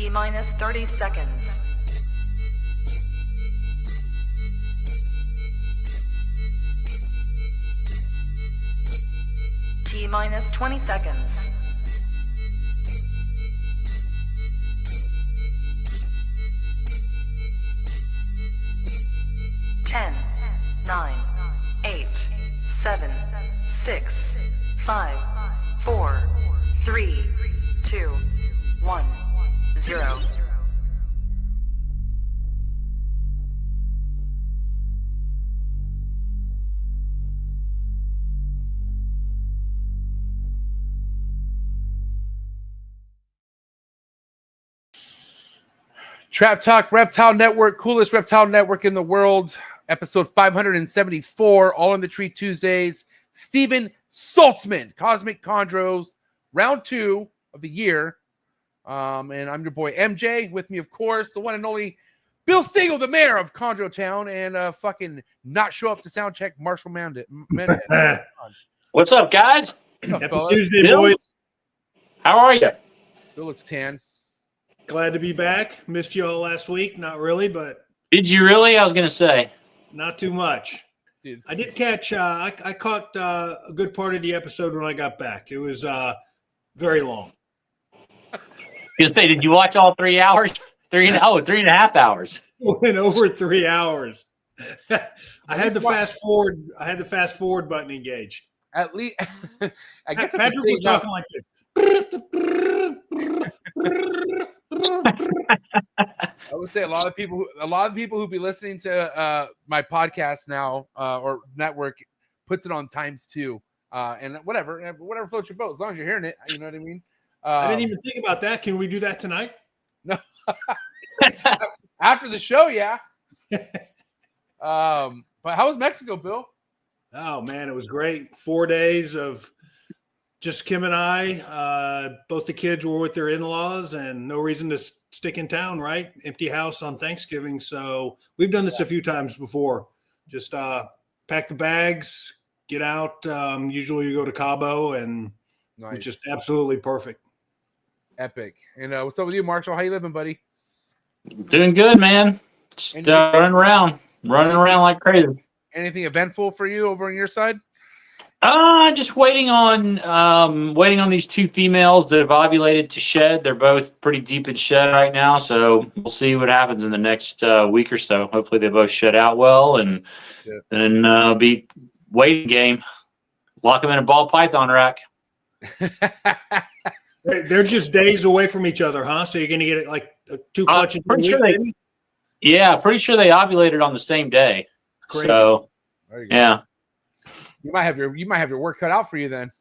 T minus 30 seconds. T minus 20 seconds. 10, 9, 8, 7, 6, 5, 4, 3, 2, 1, 0. Trap Talk Reptile Network, coolest reptile network in the world. Episode 574, All in the Tree Tuesdays. Steven Saltzman, Cosmic Chondros, round 2 of the year. And I'm your boy MJ. With me, of course, the one and only Bill Stegel, the mayor of Chondro Town, and fucking not show up to sound check, Marshall Mendez. What's up, guys? What's up, Happy Tuesday, boys. How are you? Bill looks tan. Glad to be back. Missed you all last week. Not really, but Did you really? I was going to say. not too much. Dude, I did catch. I caught a good part of the episode when I got back. It was very long. I was going to say, did you watch all 3 hours? 3.5 hours. Went over 3 hours. I had the fast forward. I had the fast forward button engaged. At least, I guess Patrick was talking like this. I would say a lot of people who be listening to my podcast now or network puts it on ×2, and whatever floats your boat as long as you're hearing it. You know what I mean? I didn't even think about that. Can we do that tonight? No. After the show, yeah. But how was Mexico, Bill? Oh man, it was great. 4 days of just Kim and I. Both the kids were with their in-laws, and no reason to stick in town, right? Empty house on Thanksgiving. So we've done this a few times before. Just pack the bags, get out. Usually you go to Cabo, and Nice. it's just absolutely perfect. Epic. And what's up with you, Marshall? How you living, buddy? Doing good, man. Just running around like crazy. Anything eventful for you over on your side? Just waiting on these 2 females that have ovulated to shed. They're both pretty deep in shed right now, so we'll see what happens in the next week or so. Hopefully they both shed out well, and then be waiting game. Lock them in a ball python rack. They're just days away from each other, huh? So you're going to get it like 2 clutches. Pretty sure pretty sure they ovulated on the same day. Crazy. So yeah. You might have your work cut out for you then.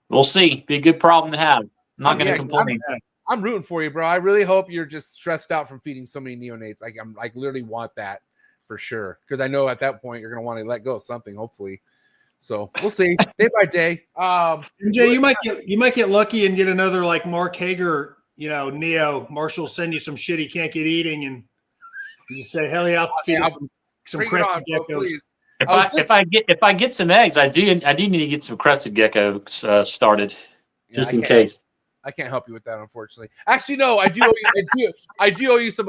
We'll see. Be a good problem to have. I'm not going to complain. I'm rooting for you, bro. I really hope you're just stressed out from feeding so many neonates. Like I'm like literally want that for sure. Because I know at that point you're gonna want to let go of something, hopefully. So we'll see day by day. MJ, you might get lucky and get another like Mark Hager, Neo. Marshall send you some shit he can't get eating, and you say, "Hell yeah, I'll feed him some crested geckos." If I get some eggs, I do need to get some crested geckos started, just in case. I can't help you with that, unfortunately. Actually, no, I do owe you some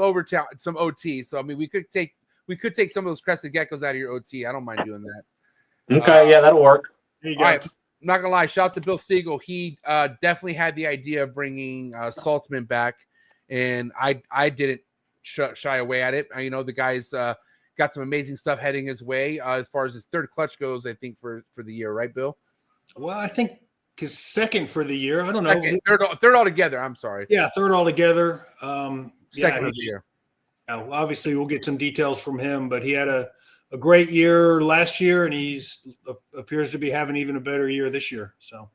OT. So I mean, we could take some of those crested geckos out of your OT. I don't mind doing that. Okay, yeah, that'll work. There you go. All right, I'm not gonna lie. Shout out to Bill Stegel. He definitely had the idea of bringing Saltzman back, and I didn't shy away at it. The guys got some amazing stuff heading his way as far as his 3rd clutch goes. I think for the year, right, Bill? Well, I think his 2nd for the year. I don't know. Third altogether. I'm sorry. Yeah, 3rd altogether. Second of the year. Obviously, we'll get some details from him, but he had a great year last year, and he's appears to be having even a better year this year. So,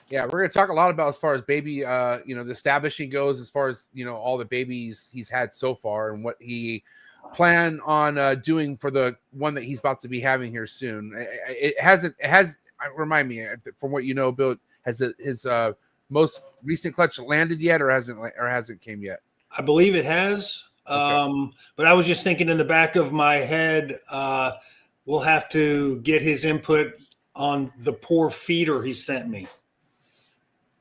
yeah, we're going to talk a lot about as far as baby, the establishing goes, as far as all the babies he's had so far, and what he plan on doing for the one that he's about to be having here soon. Remind me from what you know, Bill, has his most recent clutch landed yet, or hasn't came yet? I believe it has. Okay. But I was just thinking in the back of my head, we'll have to get his input on the poor feeder he sent me.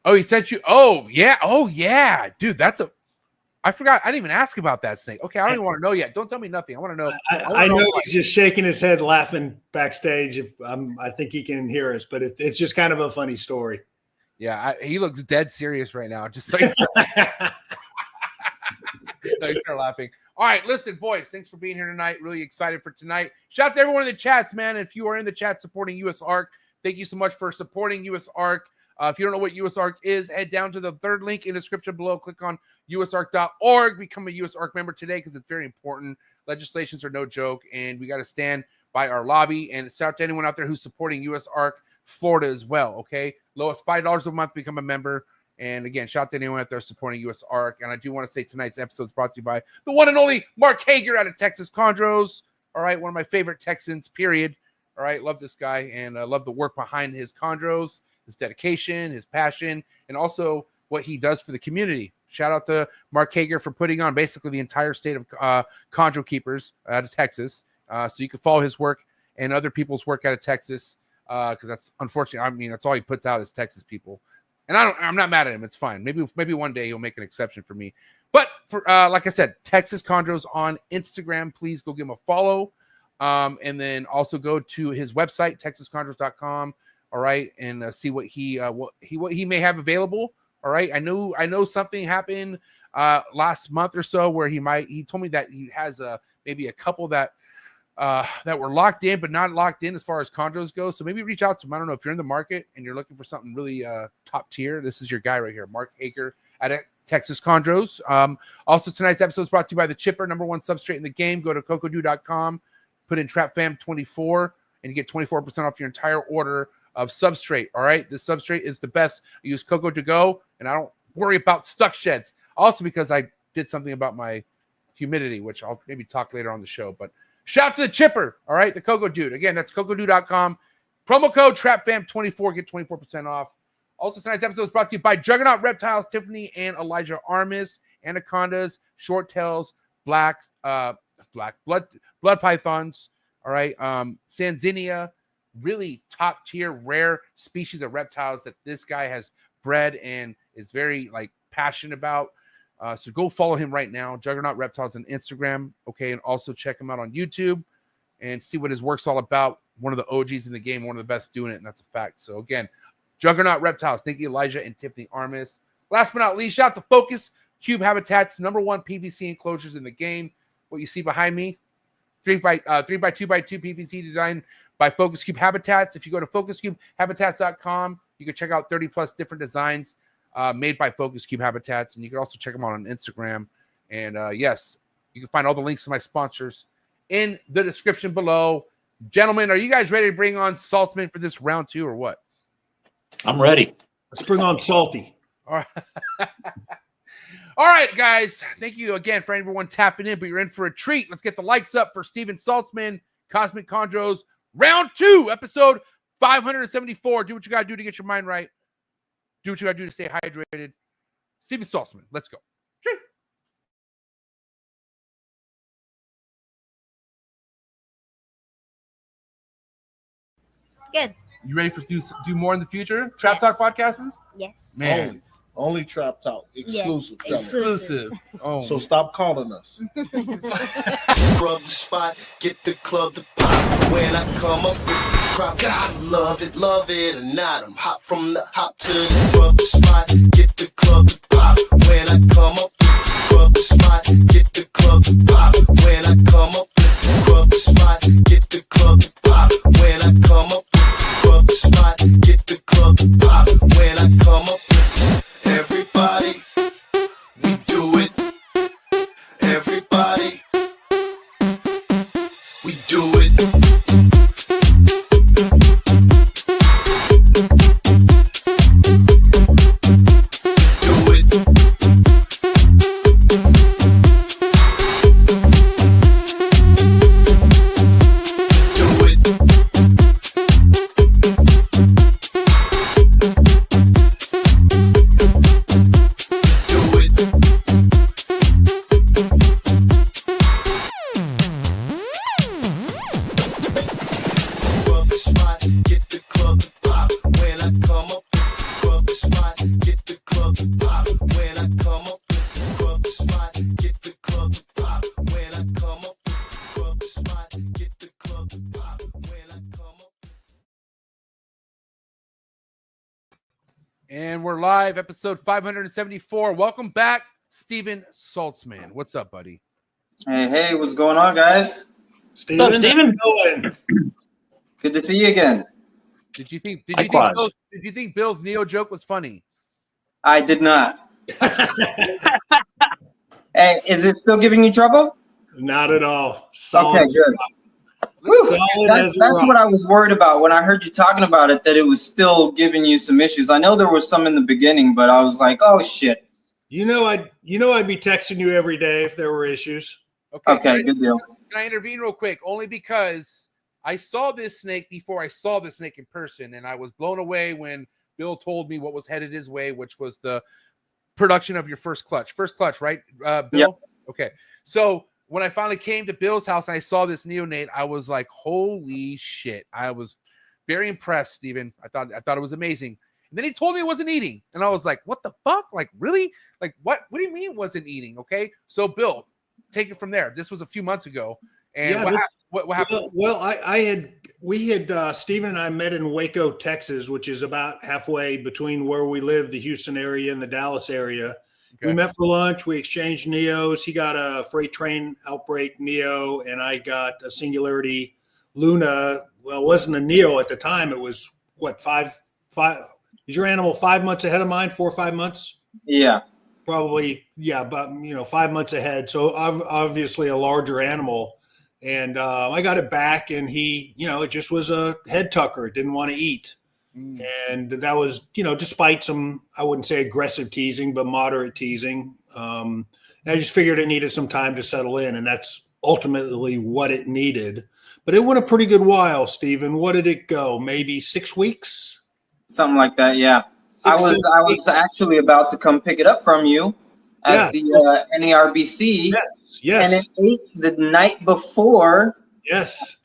Oh, he sent you. Oh yeah, dude, that's a I forgot. I didn't even ask about that snake. Okay, I don't even want to know yet. Don't tell me nothing. I want to know. I know he's just shaking his head, laughing backstage. I think he can hear us, but it's just kind of a funny story. Yeah, he looks dead serious right now. Just like no, he's start laughing. All right, listen, boys, thanks for being here tonight. Really excited for tonight. Shout out to everyone in the chats, man. If you are in the chat supporting US ARC, thank you so much for supporting US ARC. If you don't know what US ARC is, head down to the third link in the description below. Click on usarc.org. Become a US ARC member today because it's very important. Legislations are no joke, and we got to stand by our lobby. And shout out to anyone out there who's supporting US ARC Florida as well, okay? Lowest $5 a month to become a member. And again, shout out to anyone out there supporting US ARC. And I do want to say tonight's episode is brought to you by the one and only Mark Hager out of Texas Chondros. All right, one of my favorite Texans, period. All right, love this guy, and I love the work behind his Chondros, his dedication, his passion, and also what he does for the community. Shout out to Mark Hager for putting on basically the entire state of chondro keepers out of Texas. So you can follow his work and other people's work out of Texas, because that's unfortunately, I mean, that's all he puts out is Texas people. And I'm not mad at him. It's fine. Maybe one day he'll make an exception for me. But for like I said, Texas Chondros on Instagram. Please go give him a follow. And then also go to his website, texaschondros.com. All right, and see what he may have available. All right, I know something happened last month or so where he told me that he has maybe a couple that were locked in but not locked in as far as chondros go. So maybe reach out to him. I don't know if you're in the market and you're looking for something really top tier. This is your guy right here, Mark Hager at Texas Chondros. Also, tonight's episode is brought to you by the Chipper, #1 substrate in the game. Go to COCO.com, put in TrapFam24, and you get 24% off your entire order of substrate. All right, the substrate is the best. I use COCO to go, and I don't worry about stuck sheds. Also, because I did something about my humidity, which I'll maybe talk later on the show. But shout out to the Chipper. All right, the COCO dude. Again, that's COCO.com. Promo code TrapFam24, get 24% off. Also, tonight's episode is brought to you by Juggernaut, Reptiles, Tiffany and Elijah Armis, Anacondas, Short Tails, Black blood pythons. All right, Sanzinia. Really top tier rare species of reptiles that this guy has bred and is very passionate about. So go follow him right now, Juggernaut Reptiles on Instagram. Okay, and also check him out on YouTube and see what his work's all about. One of the OGs in the game, one of the best doing it, and that's a fact. So again, Juggernaut Reptiles. Thank you, Elijah and Tiffany Armis. Last but not least, shout out to Focus Cube Habitats, #1 PVC enclosures in the game. What you see behind me, 3x2x2 PVC designed by Focus Cube Habitats. If you go to focuscubehabitats.com, you can check out 30 plus different designs made by Focus Cube Habitats, and you can also check them out on Instagram. And yes, you can find all the links to my sponsors in the description below. Gentlemen, are you guys ready to bring on Saltzman for this round 2 or what? I'm ready. Let's bring on Salty. All right. All right, guys. Thank you again for everyone tapping in, but you're in for a treat. Let's get the likes up for Steven Saltzman, Cosmic Chondros, round 2, episode 574. Do what you got to do to get your mind right. Do what you got to do to stay hydrated. Steven Saltzman, let's go. Good. You ready for do more in the future? Trap Talk podcasts? Yes. Man. Only Trap Talk. Exclusive. Yes. Exclusive. Oh. So stop calling us. Rub the spot, get the club to pop. When I come up with the crop, gotta love it or not. I'm hot from the hop to the rub the spot, get the club to pop. When I come up with the rub the spot, get the club to pop. When I come up with the rub the spot, get the club to pop. When I come up with the rub the spot, get the club to pop. When I come up with everybody, we do it. Everybody, we do it. Do it. Do it. And we're live, episode 574. Welcome back, Steven Saltzman. What's up, buddy? Hey, what's going on, guys? Steven, What's up, Steven? how's it going? Good to see you again. Did you think Bill's Neo joke was funny? I did not. Hey, is it still giving you trouble? Not at all. Solid. Okay, good. Whew, Solid that's as a rock. what I was worried about when I heard you talking about it, that it was still giving you some issues. I know there was some in the beginning, but I was like, oh shit. I'd be texting you every day if there were issues. Okay, good deal. Can I intervene real quick? Only because I saw this snake before I saw the snake in person, and I was blown away when Bill told me what was headed his way, which was the production of your first clutch. First clutch, right, Bill? Yep. Okay. So when I finally came to Bill's house and I saw this neonate, I was like, holy shit. I was very impressed, Steven. I thought it was amazing. And then he told me it wasn't eating. And I was like, what the fuck? Like, really? Like, what do you mean it wasn't eating? Okay. So Bill, take it from there. This was a few months ago. And what happened? Well, we had Steven and I met in Waco, Texas, which is about halfway between where we live, the Houston area and the Dallas area. Okay. We met for lunch. We exchanged Neos. He got a freight train outbreak Neo, and I got a Singularity Luna. Well, it wasn't a Neo at the time. It was what, five? Is your animal 5 months ahead of mine? 4 or 5 months? Yeah. Probably, yeah, but 5 months ahead. So obviously a larger animal. And I got it back, and he, it just was a head tucker. It didn't want to eat. And that was, despite some, I wouldn't say aggressive teasing, but moderate teasing. I just figured it needed some time to settle in, and that's ultimately what it needed. But it went a pretty good while, Steven. What did it go? Maybe 6 weeks? Something like that, yeah. I was actually about to come pick it up from you at the NARBC. Yes. And it ate the night before. Yes.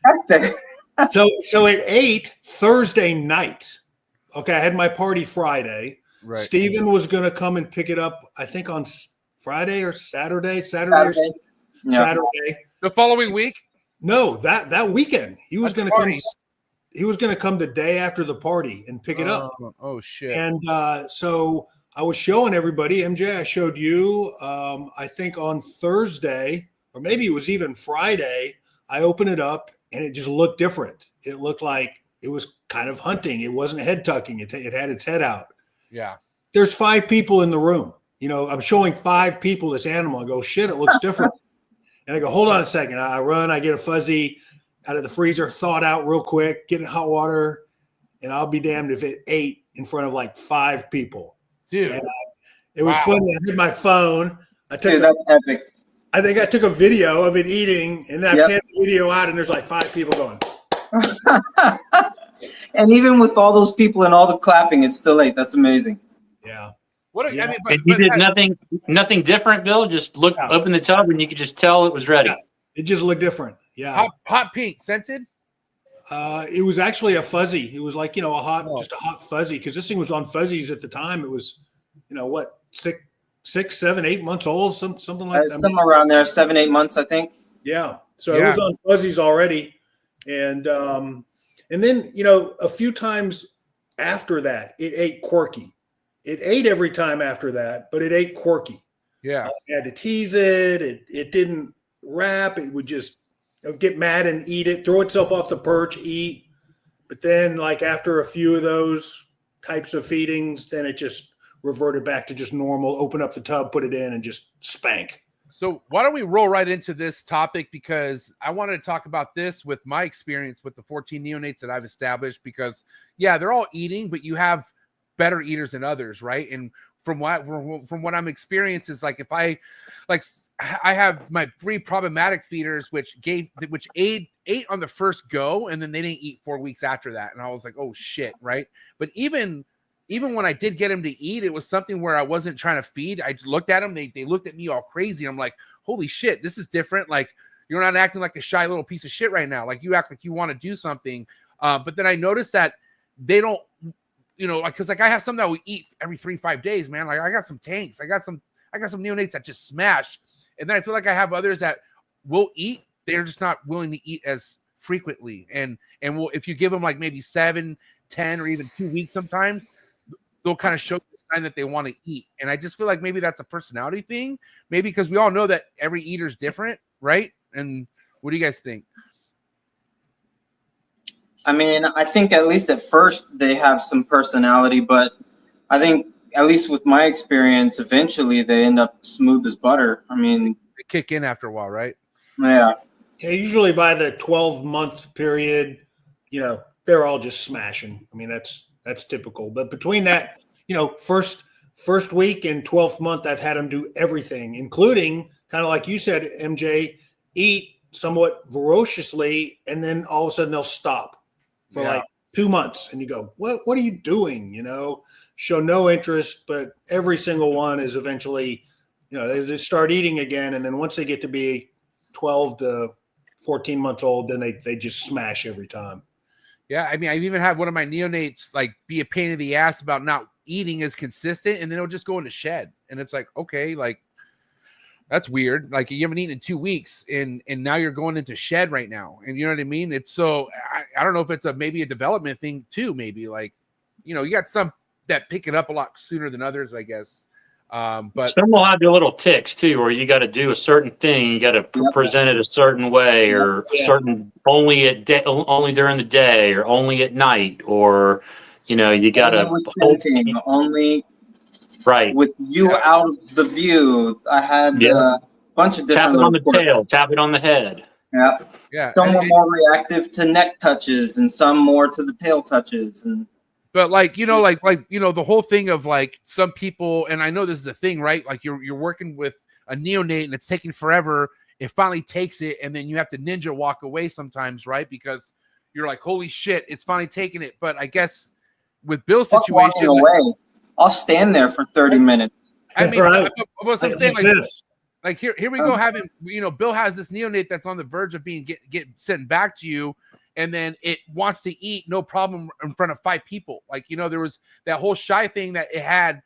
So it ate Thursday night. Okay, I had my party Friday. Right. Steven was going to come and pick it up, I think on Friday or Saturday. Saturday. The following week? No, that weekend. He was going to come. He was going to come the day after the party and pick it up. Oh shit! And so I was showing everybody. MJ, I showed you. I think on Thursday, or maybe it was even Friday. I opened it up, and it just looked different. It looked like it was kind of hunting. It wasn't head tucking. It had its head out. Yeah. There's 5 people in the room. I'm showing 5 people this animal. I go, shit, it looks different. And I go, hold on a second. I run. I get a fuzzy out of the freezer, thaw it out real quick, get in hot water, and I'll be damned if it ate in front of like 5 people. Dude, and, it was funny. I had my phone. That's epic. I think I took a video of it eating, and then I panned the video out, and there's like 5 people going. And even with all those people and all the clapping, it's still ate. That's amazing. Yeah. I mean, but you did nothing different, Bill. Just open the tub, and you could just tell it was ready. Yeah. It just looked different. Yeah. Hot pink, scented? It was actually a fuzzy. It was like, just a hot fuzzy, because this thing was on fuzzies at the time. It was, 6, 7, 8 months old, something like that. Somewhere around there, 7, 8 months, I think. Yeah. So it was on fuzzies already. And then, a few times after that, it ate quirky. It ate every time after that, but it ate quirky. Yeah. I had to tease it. It didn't wrap. It would just get mad and eat it, throw itself off the perch, eat. But then, like, after a few of those types of feedings, then it just reverted back to just normal, open up the tub, put it in, and just spank. So why don't we roll right into this topic, because I wanted to talk about this with my experience with the 14 neonates that I've established, because, they're all eating, but you have better eaters than others, right? And from what I'm experiencing is, like, if I have my 3 problematic feeders, which ate on the first go, and then they didn't eat 4 weeks after that, and I was like, oh shit, right? But even when I did get them to eat, it was something where I wasn't trying to feed. I looked at them, they looked at me all crazy. I'm like, holy shit, this is different. Like, you're not acting like a shy little piece of shit right now. Like, you act like you want to do something. But then I noticed that they don't, because I have some that will eat every 3-5 days, man. Like, I got some tanks. I got some neonates that just smash. And then I feel like I have others that will eat. They're just not willing to eat as frequently. And if you give them like maybe 7, 10, or even 2 weeks sometimes, they'll kind of show the sign that they want to eat. And I just feel like maybe that's a personality thing. Maybe because we all know that every eater's different, right? And what do you guys think? I mean, I think at least at first they have some personality, but I think at least with my experience, eventually they end up smooth as butter. I mean, They kick in after a while, right? yeah. Yeah, usually by the 12-month period, you know, they're all just smashing. I mean, that's typical. But between that, you know, first week and 12th month, I've had them do everything, including kind of like you said, MJ, eat somewhat voraciously, and then all of a sudden they'll stop for like 2 months, and you go, what are you doing? You know, show no interest, but every single one is eventually, you know, they start eating again, and then once they get to be 12 to 14 months old, then they just smash every time. Yeah, I mean, I've even had one of my neonates like be a pain in the ass about not eating as consistent, and then it'll just go in the shed, and it's like, okay, like that's weird. Like you haven't eaten in 2 weeks, and now you're going into shed right now, and you know what I mean? It's so I don't know if it's maybe a development thing too. Maybe like, you know, you got some that pick it up a lot sooner than others, I guess. But some will have their little ticks too, where you got to do a certain thing, you got to present it a certain way, or certain only during the day, or only at night, or you know, you got to only right with you out of the view. I had a bunch of different. Tap it on the tail, tap it on the head. Yeah, yeah. Some were more reactive to neck touches, and some more to the tail touches, and. But like, you know, like, you know, the whole thing of like some people, and I know this is a thing, right? Like you're working with a neonate and it's taking forever. It finally takes it. And then you have to ninja walk away sometimes, right? Because you're like, holy shit, it's finally taking it. But I guess with Bill's situation, away. I'll stand there for 30 minutes. I mean, right. I was saying like this. Like here we go having, you know, Bill has this neonate that's on the verge of being get sent back to you. And then it wants to eat, no problem, in front of 5 people. Like, you know, there was that whole shy thing that it had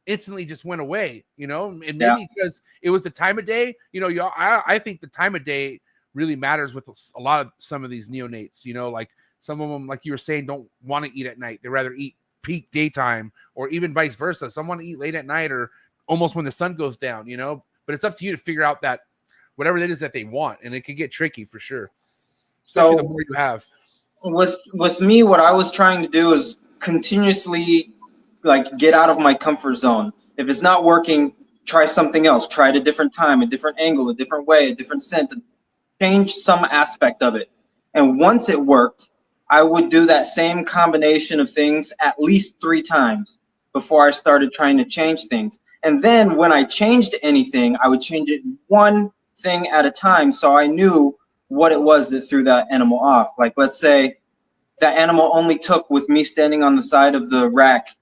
instantly just went away, you know, and maybe because it was the time of day, you know, I think the time of day really matters with a lot of some of these neonates, you know, like some of them, like you were saying, don't want to eat at night. They rather eat peak daytime, or even vice versa. Some want to eat late at night or almost when the sun goes down, you know, but it's up to you to figure out that whatever it is that they want. And it could get tricky for sure. Especially the more you have. With me, what I was trying to do is continuously like get out of my comfort zone. If it's not working, try something else. Try it a different time, a different angle, a different way, a different scent. Change some aspect of it. And once it worked, I would do that same combination of things at least 3 times before I started trying to change things. And then when I changed anything, I would change it one thing at a time, so I knew what it was that threw that animal off. Like, let's say that animal only took with me standing on the side of the rack,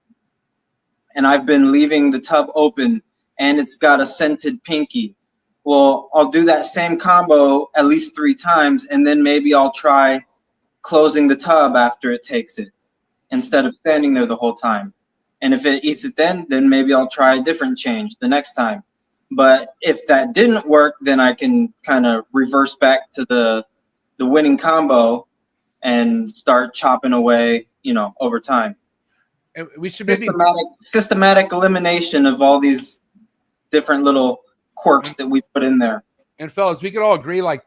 and I've been leaving the tub open, and it's got a scented pinky. Well, I'll do that same combo at least 3 times, and then maybe I'll try closing the tub after it takes it instead of standing there the whole time. And if it eats it then maybe I'll try a different change the next time. But if that didn't work, then I can kind of reverse back to the winning combo and start chopping away, you know, over time. And we should maybe systematic elimination of all these different little quirks that we put in there. And fellas, we could all agree like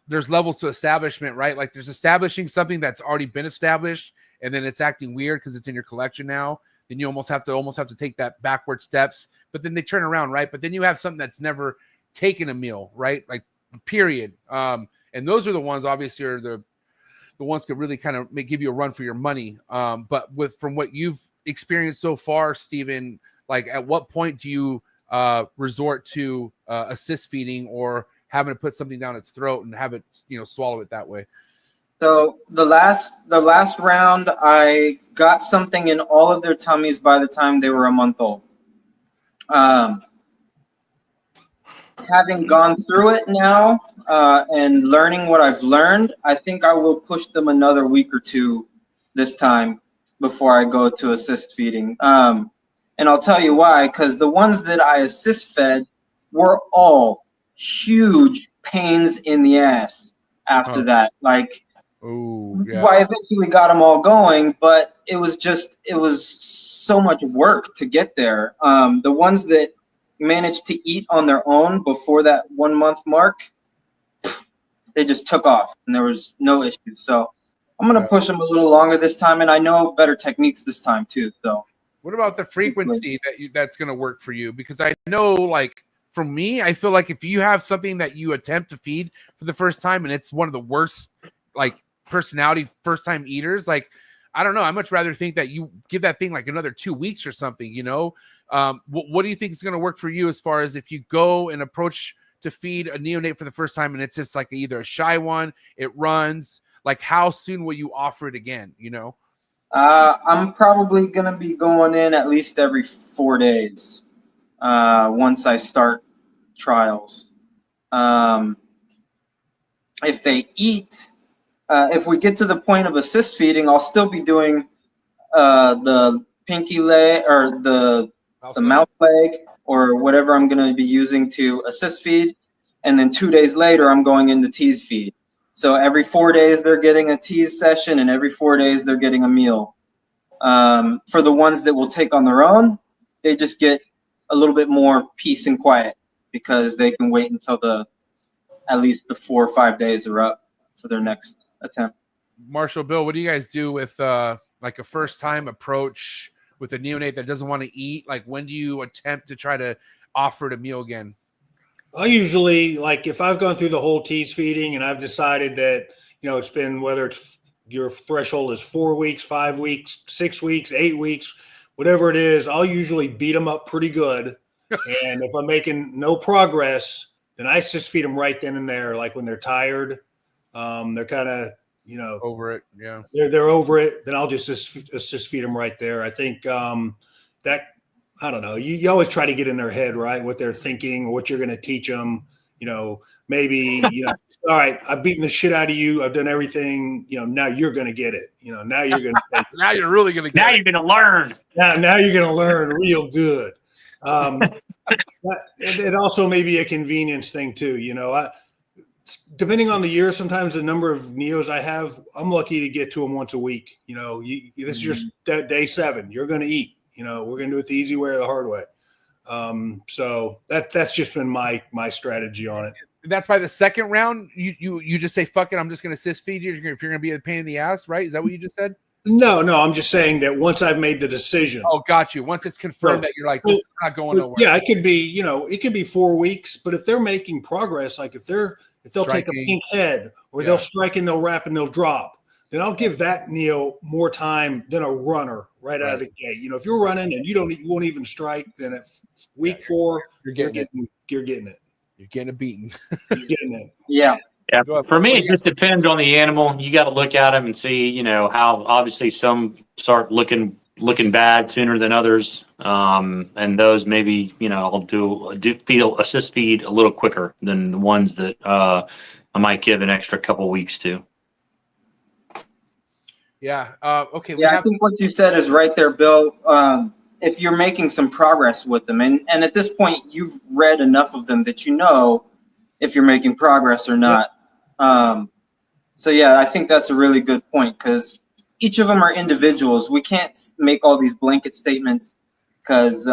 there's levels to establishment, right? Like there's establishing something that's already been established, and then it's acting weird because it's in your collection now. Then you almost have to take that backward steps, but then they turn around, right? But then you have something that's never taken a meal, right? Like period. And those are the ones obviously are the ones could really kind of give you a run for your money. But from what you've experienced so far, Steven, like at what point do you resort to assist feeding or having to put something down its throat and have it, you know, swallow it that way? So the last round, I got something in all of their tummies by the time they were a month old. Having gone through it now and learning what I've learned, I think I will push them another week or 2 this time before I go to assist feeding. And I'll tell you why, because the ones that I assist fed were all huge pains in the ass after that. Like, Oh, yeah. Well, I eventually got them all going, but it was so much work to get there. The ones that managed to eat on their own before that 1 month mark, they just took off and there was no issues. So I'm going to push them a little longer this time. And I know better techniques this time too. So what about the frequency that's going to work for you? Because I know, like, for me, I feel like if you have something that you attempt to feed for the first time and it's one of the worst, like, personality first time eaters, like, I don't know, I much rather think that you give that thing like another 2 weeks or something, you know. What do you think is going to work for you as far as if you go and approach to feed a neonate for the first time and it's just like either a shy one, it runs, like, how soon will you offer it again, you know? I'm probably going to be going in at least every 4 days once I start trials. If they eat, if we get to the point of assist feeding, I'll still be doing the pinky leg or the mouth leg or whatever I'm going to be using to assist feed. And then 2 days later, I'm going into tease feed. So every 4 days, they're getting a tease session, and every 4 days, they're getting a meal. For the ones that will take on their own, they just get a little bit more peace and quiet because they can wait until at least the 4 or 5 days are up for their next attempt. Marshall, Bill, what do you guys do with like a first time approach with a neonate that doesn't want to eat? Like, when do you attempt to try to offer it a meal again? I usually, like, if I've gone through the whole tease feeding and I've decided that, you know, it's been, whether it's your threshold is 4 weeks, 5 weeks, 6 weeks, 8 weeks, whatever it is, I'll usually beat them up pretty good. And if I'm making no progress, then I just feed them right then and there. Like when they're tired, they're kind of, you know, over it. Yeah. They're over it. Then I'll just assist feed them right there. I think that, I don't know. You always try to get in their head, right? What they're thinking, or what you're going to teach them. You know, maybe, you know, all right, I've beaten the shit out of you. I've done everything. You know, now you're going to get it. You know, now you're going to. Now you're really going to. Now you're going to learn. Now you're going to learn real good. It also may be a convenience thing too. You know, depending on the year, sometimes the number of neos I have, I'm lucky to get to them once a week. You know, this is your day 7. You're going to eat. You know, we're going to do it the easy way or the hard way. So that's just been my strategy on it. That's by the second round. You just say, fuck it, I'm just going to assist feed you if you're going to be a pain in the ass, right? Is that what you just said? No, I'm just saying that once I've made the decision. Oh, got you. Once it's confirmed that you're like, this is not going nowhere. Yeah, it could be, you know, it could be 4 weeks, but if they're making progress, like if they'll take a pink head or they'll strike and they'll wrap and they'll drop, then I'll give that neo more time than a runner right out of the gate. You know, if you're running and you won't even strike, then at week 4, you're getting it. You're getting it. You're getting it beaten. You're getting it. Yeah. Yeah, for me, it just depends on the animal. You got to look at them and see, you know, how obviously some start looking bad sooner than others, and those maybe, you know, I'll do assist feed a little quicker than the ones that I might give an extra couple weeks to. Yeah. Okay. Yeah, I think what you said is right there, Bill. If you're making some progress with them, and at this point you've read enough of them that you know if you're making progress or not. So yeah, I think that's a really good point because each of them are individuals. We can't make all these blanket statements because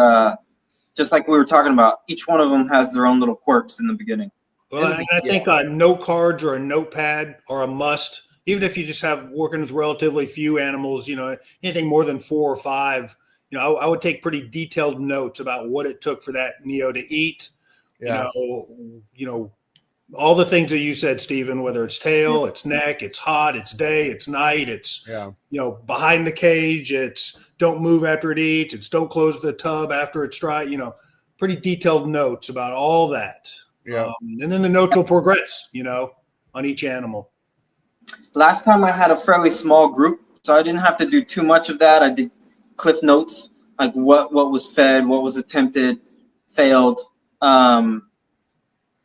just like we were talking about, each one of them has their own little quirks in the beginning. Well, and I think note cards or a notepad are a must. Even if you just have working with relatively few animals, you know, anything more than 4 or 5, you know, I would take pretty detailed notes about what it took for that neo to eat. Yeah. You know, all the things that you said, Stephen, whether it's tail, it's neck, it's hot, it's day, it's night, it's, you know, behind the cage, it's don't move after it eats, it's don't close the tub after it's dry, you know, pretty detailed notes about all that. Yeah. And then the notes will progress, you know, on each animal. Last time I had a fairly small group, so I didn't have to do too much of that. I did cliff notes, like what was fed, what was attempted, failed.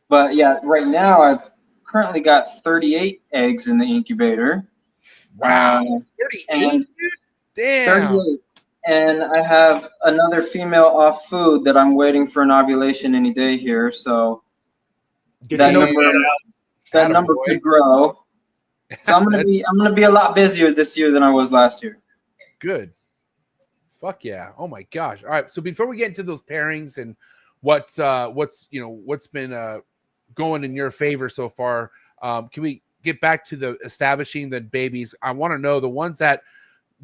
But yeah, right now I've currently got 38 eggs in the incubator. Wow. 38? Damn. 38. And I have another female off food that I'm waiting for an ovulation any day here. So that number could grow. So I'm gonna be a lot busier this year than I was last year. Good. Fuck yeah. Oh my gosh. All right. So before we get into those pairings and what's been going in your favor so far, can we get back to the establishing the babies? I want to know the ones that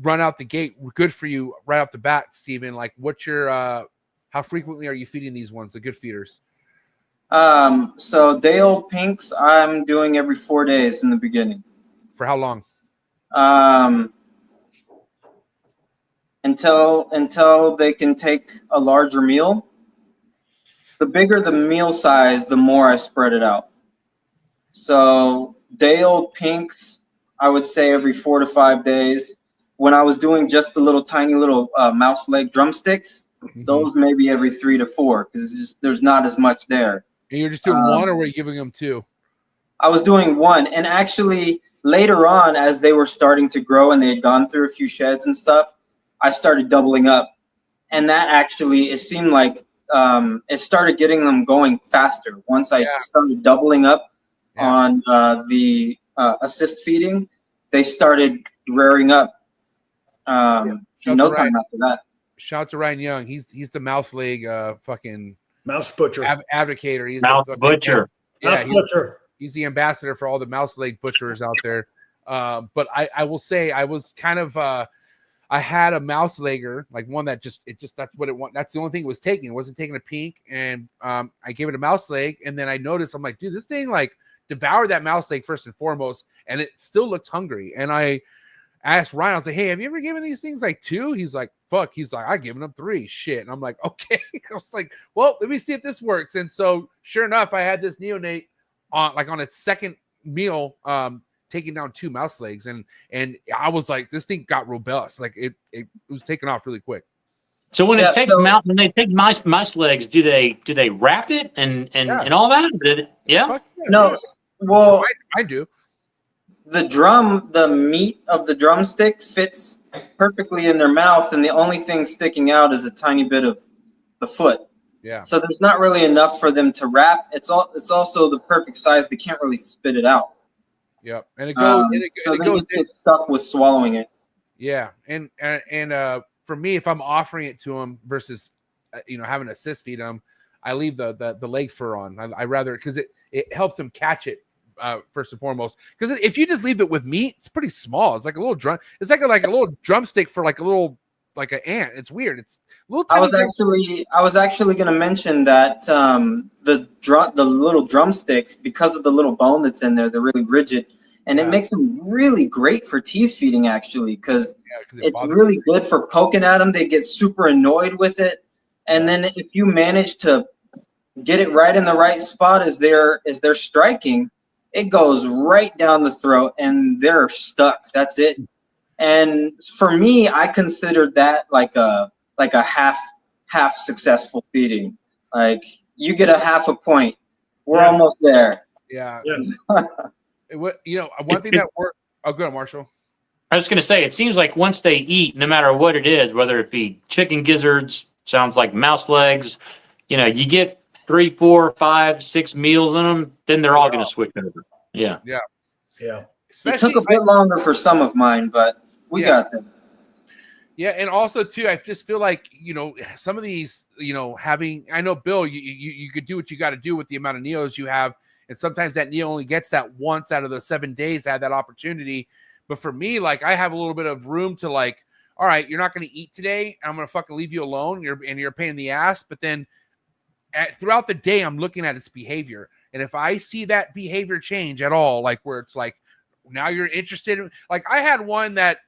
run out the gate good for you right off the bat, Steven. Like what's your how frequently are you feeding these ones, the good feeders? So day-old pinks I'm doing every 4 days in the beginning. For how long? Until they can take a larger meal. The bigger the meal size, the more I spread it out. So day-old pinks, I would say every 4 to 5 days. When I was doing just the little tiny little mouse leg drumsticks, those maybe every 3 to 4 because there's not as much there. And you're just doing one, or were you giving them two? I was doing one, and actually later on, as they were starting to grow and they had gone through a few sheds and stuff, I started doubling up, and that actually it seemed like it started getting them going faster. Once I started doubling up on the assist feeding, they started rearing up. No time after that. Shout out to Ryan Young. He's the mouse leg fucking mouse butcher advocator. He's mouse butcher. Mouse butcher. He's the ambassador for all the mouse leg butchers out there. But I will say I was kind of I had a mouse legger, like one that that's what it want. That's the only thing it was taking. It wasn't taking a pink, and I gave it a mouse leg, and then I noticed I'm like, dude, this thing like devoured that mouse leg first and foremost, and it still looked hungry. And I asked Ryan, I was like, hey, have you ever given these things like 2? He's like, fuck. He's like, I've given them 3. Shit. And I'm like, okay. I was like, well, let me see if this works. And so sure enough, I had this neonate on its second meal, taking down 2 mouse legs. And I was like, this thing got robust. Like it was taking off really quick. So when it takes when they take mouse legs, do they wrap it and all that? No. Well, I do. The meat of the drumstick fits perfectly in their mouth, and the only thing sticking out is a tiny bit of the foot. Yeah. So there's not really enough for them to wrap. It's also the perfect size. They can't really spit it out. Yep. And it goes. So it goes. Get stuck with swallowing it. Yeah. And for me, if I'm offering it to them versus having to assist feed them, I leave the leg fur on. I rather because it helps them catch it. First and foremost, because if you just leave it with meat, it's pretty small. It's like a little drum. It's like a little drumstick for like an ant. It's weird. It's a little. I was actually going to mention that the little drumsticks, because of the little bone that's in there, they're really rigid, and it makes them really great for tease feeding. Actually, because it's really good for poking at them. They get super annoyed with it, and then if you manage to get it right in the right spot as they're striking, it goes right down the throat and they're stuck. That's it. And for me, I considered that like a half successful feeding. Like you get a half a point. We're almost there. Yeah. One thing that worked. Oh, good, Marshall. I was going to say, it seems like once they eat, no matter what it is, whether it be chicken gizzards, sounds like mouse legs, you get 3, 4, 5, 6 meals in them, then they're all going to switch over. Yeah. It took a bit longer for some of mine, but we got them. Yeah, and also too, I just feel like some of these, I know Bill, you could do what you got to do with the amount of neos you have, and sometimes that neo only gets that once out of the 7 days. Had that opportunity, but for me, like I have a little bit of room to like, all right, you're not going to eat today. I'm going to fucking leave you alone. You're a pain in the ass, but then. Throughout the day, I'm looking at its behavior. And if I see that behavior change at all, like where it's like, now you're interested in, like I had one that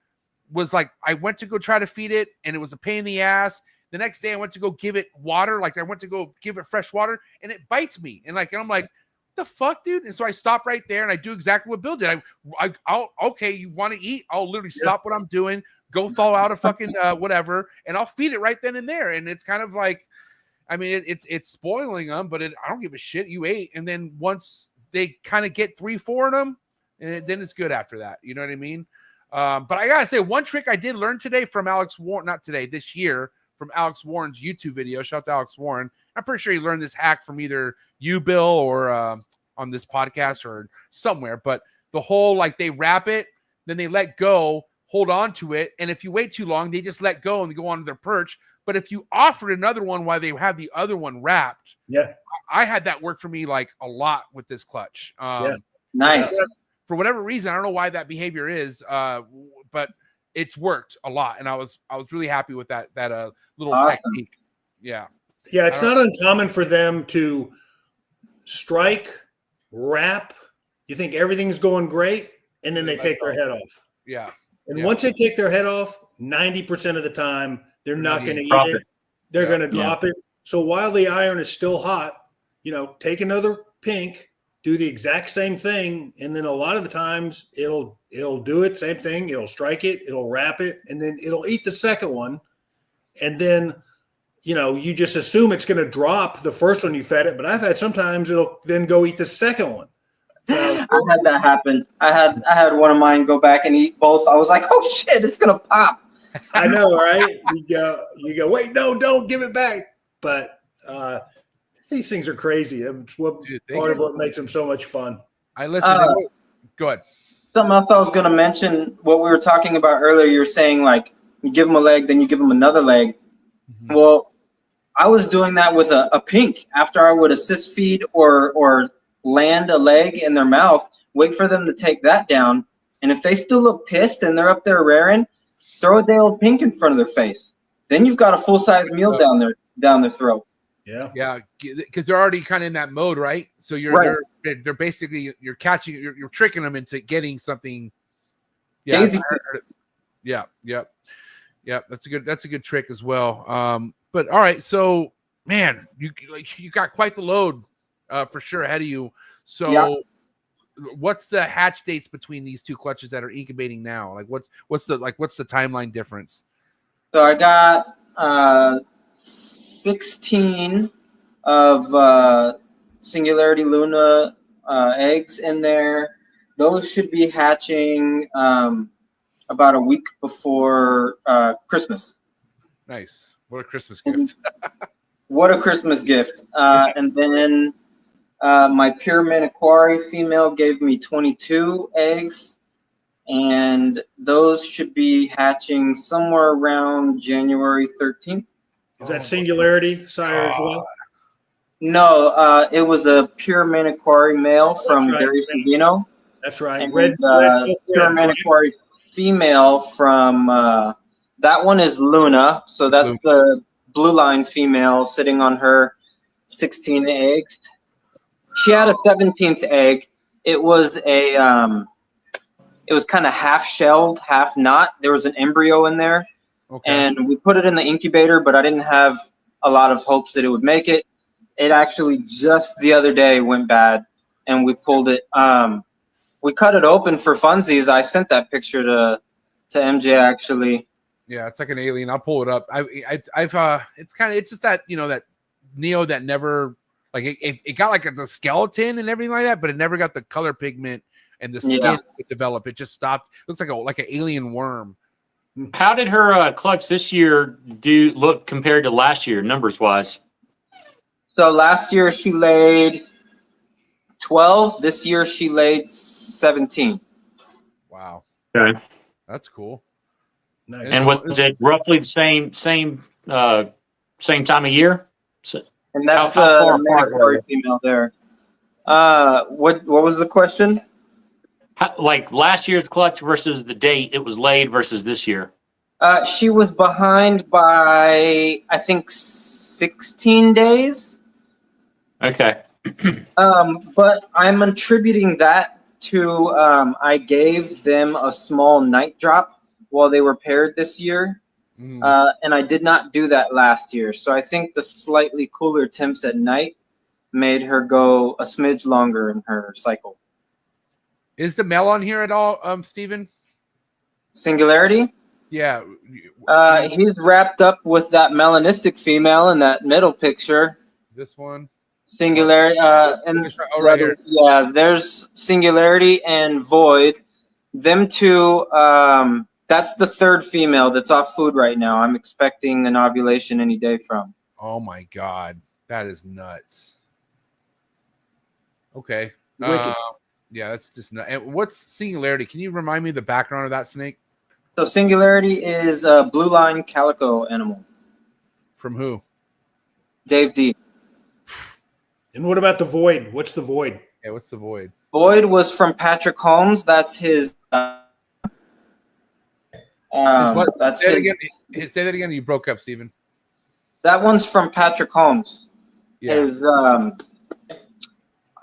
was like, I went to go try to feed it and it was a pain in the ass. The next day I went to go give it water. Like I went to go give it fresh water and it bites me. And I'm like, the fuck, dude? And so I stop right there and I do exactly what Bill did. I'll okay, you want to eat? I'll literally stop what I'm doing, go thaw out a fucking whatever, and I'll feed it right then and there. And it's kind of like, I mean, it's spoiling them, but I don't give a shit. You ate, and then once they kind of get 3, 4 of them, and then it's good after that. You know what I mean? But I gotta say, one trick I did learn today from Alex Warren, not today, this year, from Alex Warren's YouTube video. Shout out to Alex Warren. I'm pretty sure he learned this hack from either you, Bill, or on this podcast or somewhere. But the whole like they wrap it, then they let go, hold on to it, and if you wait too long, they just let go and they go on to their perch. But if you offer another one while they have the other one wrapped, I had that work for me like a lot with this clutch. Nice. For whatever reason, I don't know why that behavior is, but it's worked a lot, and I was really happy with that little technique. Yeah, it's not uncommon for them to strike, wrap. You think everything's going great, and then they take their head off. Yeah, and once they take their head off, 90% of the time they're not going to eat it. They're going to drop it. So while the iron is still hot, take another pink, do the exact same thing, and then a lot of the times it'll do it, same thing. It'll strike it, it'll wrap it, and then it'll eat the second one. And then, you just assume it's going to drop the first one you fed it. But I've had sometimes it'll then go eat the second one. So, I had that happen. I had one of mine go back and eat both. I was like, oh shit, it's gonna pop. I know, right? You go, wait, no, don't give it back. But these things are crazy. It's part of what makes them so much fun. I listen. Go ahead. Something else I was going to mention, what we were talking about earlier, you're saying like you give them a leg, then you give them another leg. Mm-hmm. Well, I was doing that with a pink after I would assist feed or land a leg in their mouth, wait for them to take that down. And if they still look pissed and they're up there raring, throw a day old pink in front of their face. Then you've got a full-size meal down their throat. Yeah, because they're already kind of in that mode, right? So they're basically you're catching, you're tricking them into getting something. Yeah, yep. That's a good trick as well. But all right, so man, you got quite the load for sure ahead of you. So what's the hatch dates between these two clutches that are incubating now? Like what's the timeline difference? So I got 16 of Singularity Luna eggs in there. Those should be hatching about a week before Christmas. Nice. What a Christmas gift. What a Christmas gift. And then my Pure Maniquari female gave me 22 eggs, and those should be hatching somewhere around January 13th. Is that Singularity sire as well? No, it was a Pure Maniquari male from Gary Savino. That's right. And Pure Maniquari female from that one is Luna. So that's the blue line female sitting on her 16 eggs. She had a 17th egg. It was kind of half shelled, half not. There was an embryo in there. Okay. And we put it in the incubator, but I didn't have a lot of hopes that it would make it. It actually just the other day went bad, and we pulled it. We cut it open for funsies. I sent that picture to MJ actually. Yeah, it's like an alien. I'll pull it up. It's just that that neo that never it got like the skeleton and everything like that, but it never got the color pigment and the skin to develop. It just stopped. It looks like an alien worm. How did her clutch this year look compared to last year, numbers wise? So last year she laid 12. This year she laid 17. Wow. Okay. That's cool. Nice. And was it roughly the same time of year? And that's the Maniquari female there. What was the question? Like last year's clutch versus the date it was laid versus this year. She was behind by, I think, 16 days. Okay. But I'm attributing that to I gave them a small night drop while they were paired this year. And I did not do that last year. So I think the slightly cooler temps at night made her go a smidge longer in her cycle. Is the male on here at all, Steven? Singularity? Yeah. He's wrapped up with that melanistic female in that middle picture. This one? Singularity. Right here. Yeah, there's Singularity and Void. Them two, that's the third female that's off food right now. I'm expecting an ovulation any day from. Oh, my God. That is nuts. Okay. Yeah, that's just not. And what's Singularity? Can you remind me the background of that snake? So Singularity is a blue line calico animal. From who? Dave D. And what about the Void? What's the Void? Yeah, what's the Void? Void was from Patrick Holmes. That's his. That's say, his, say that again. You broke up, Steven. That one's from Patrick Holmes. Yeah. His, I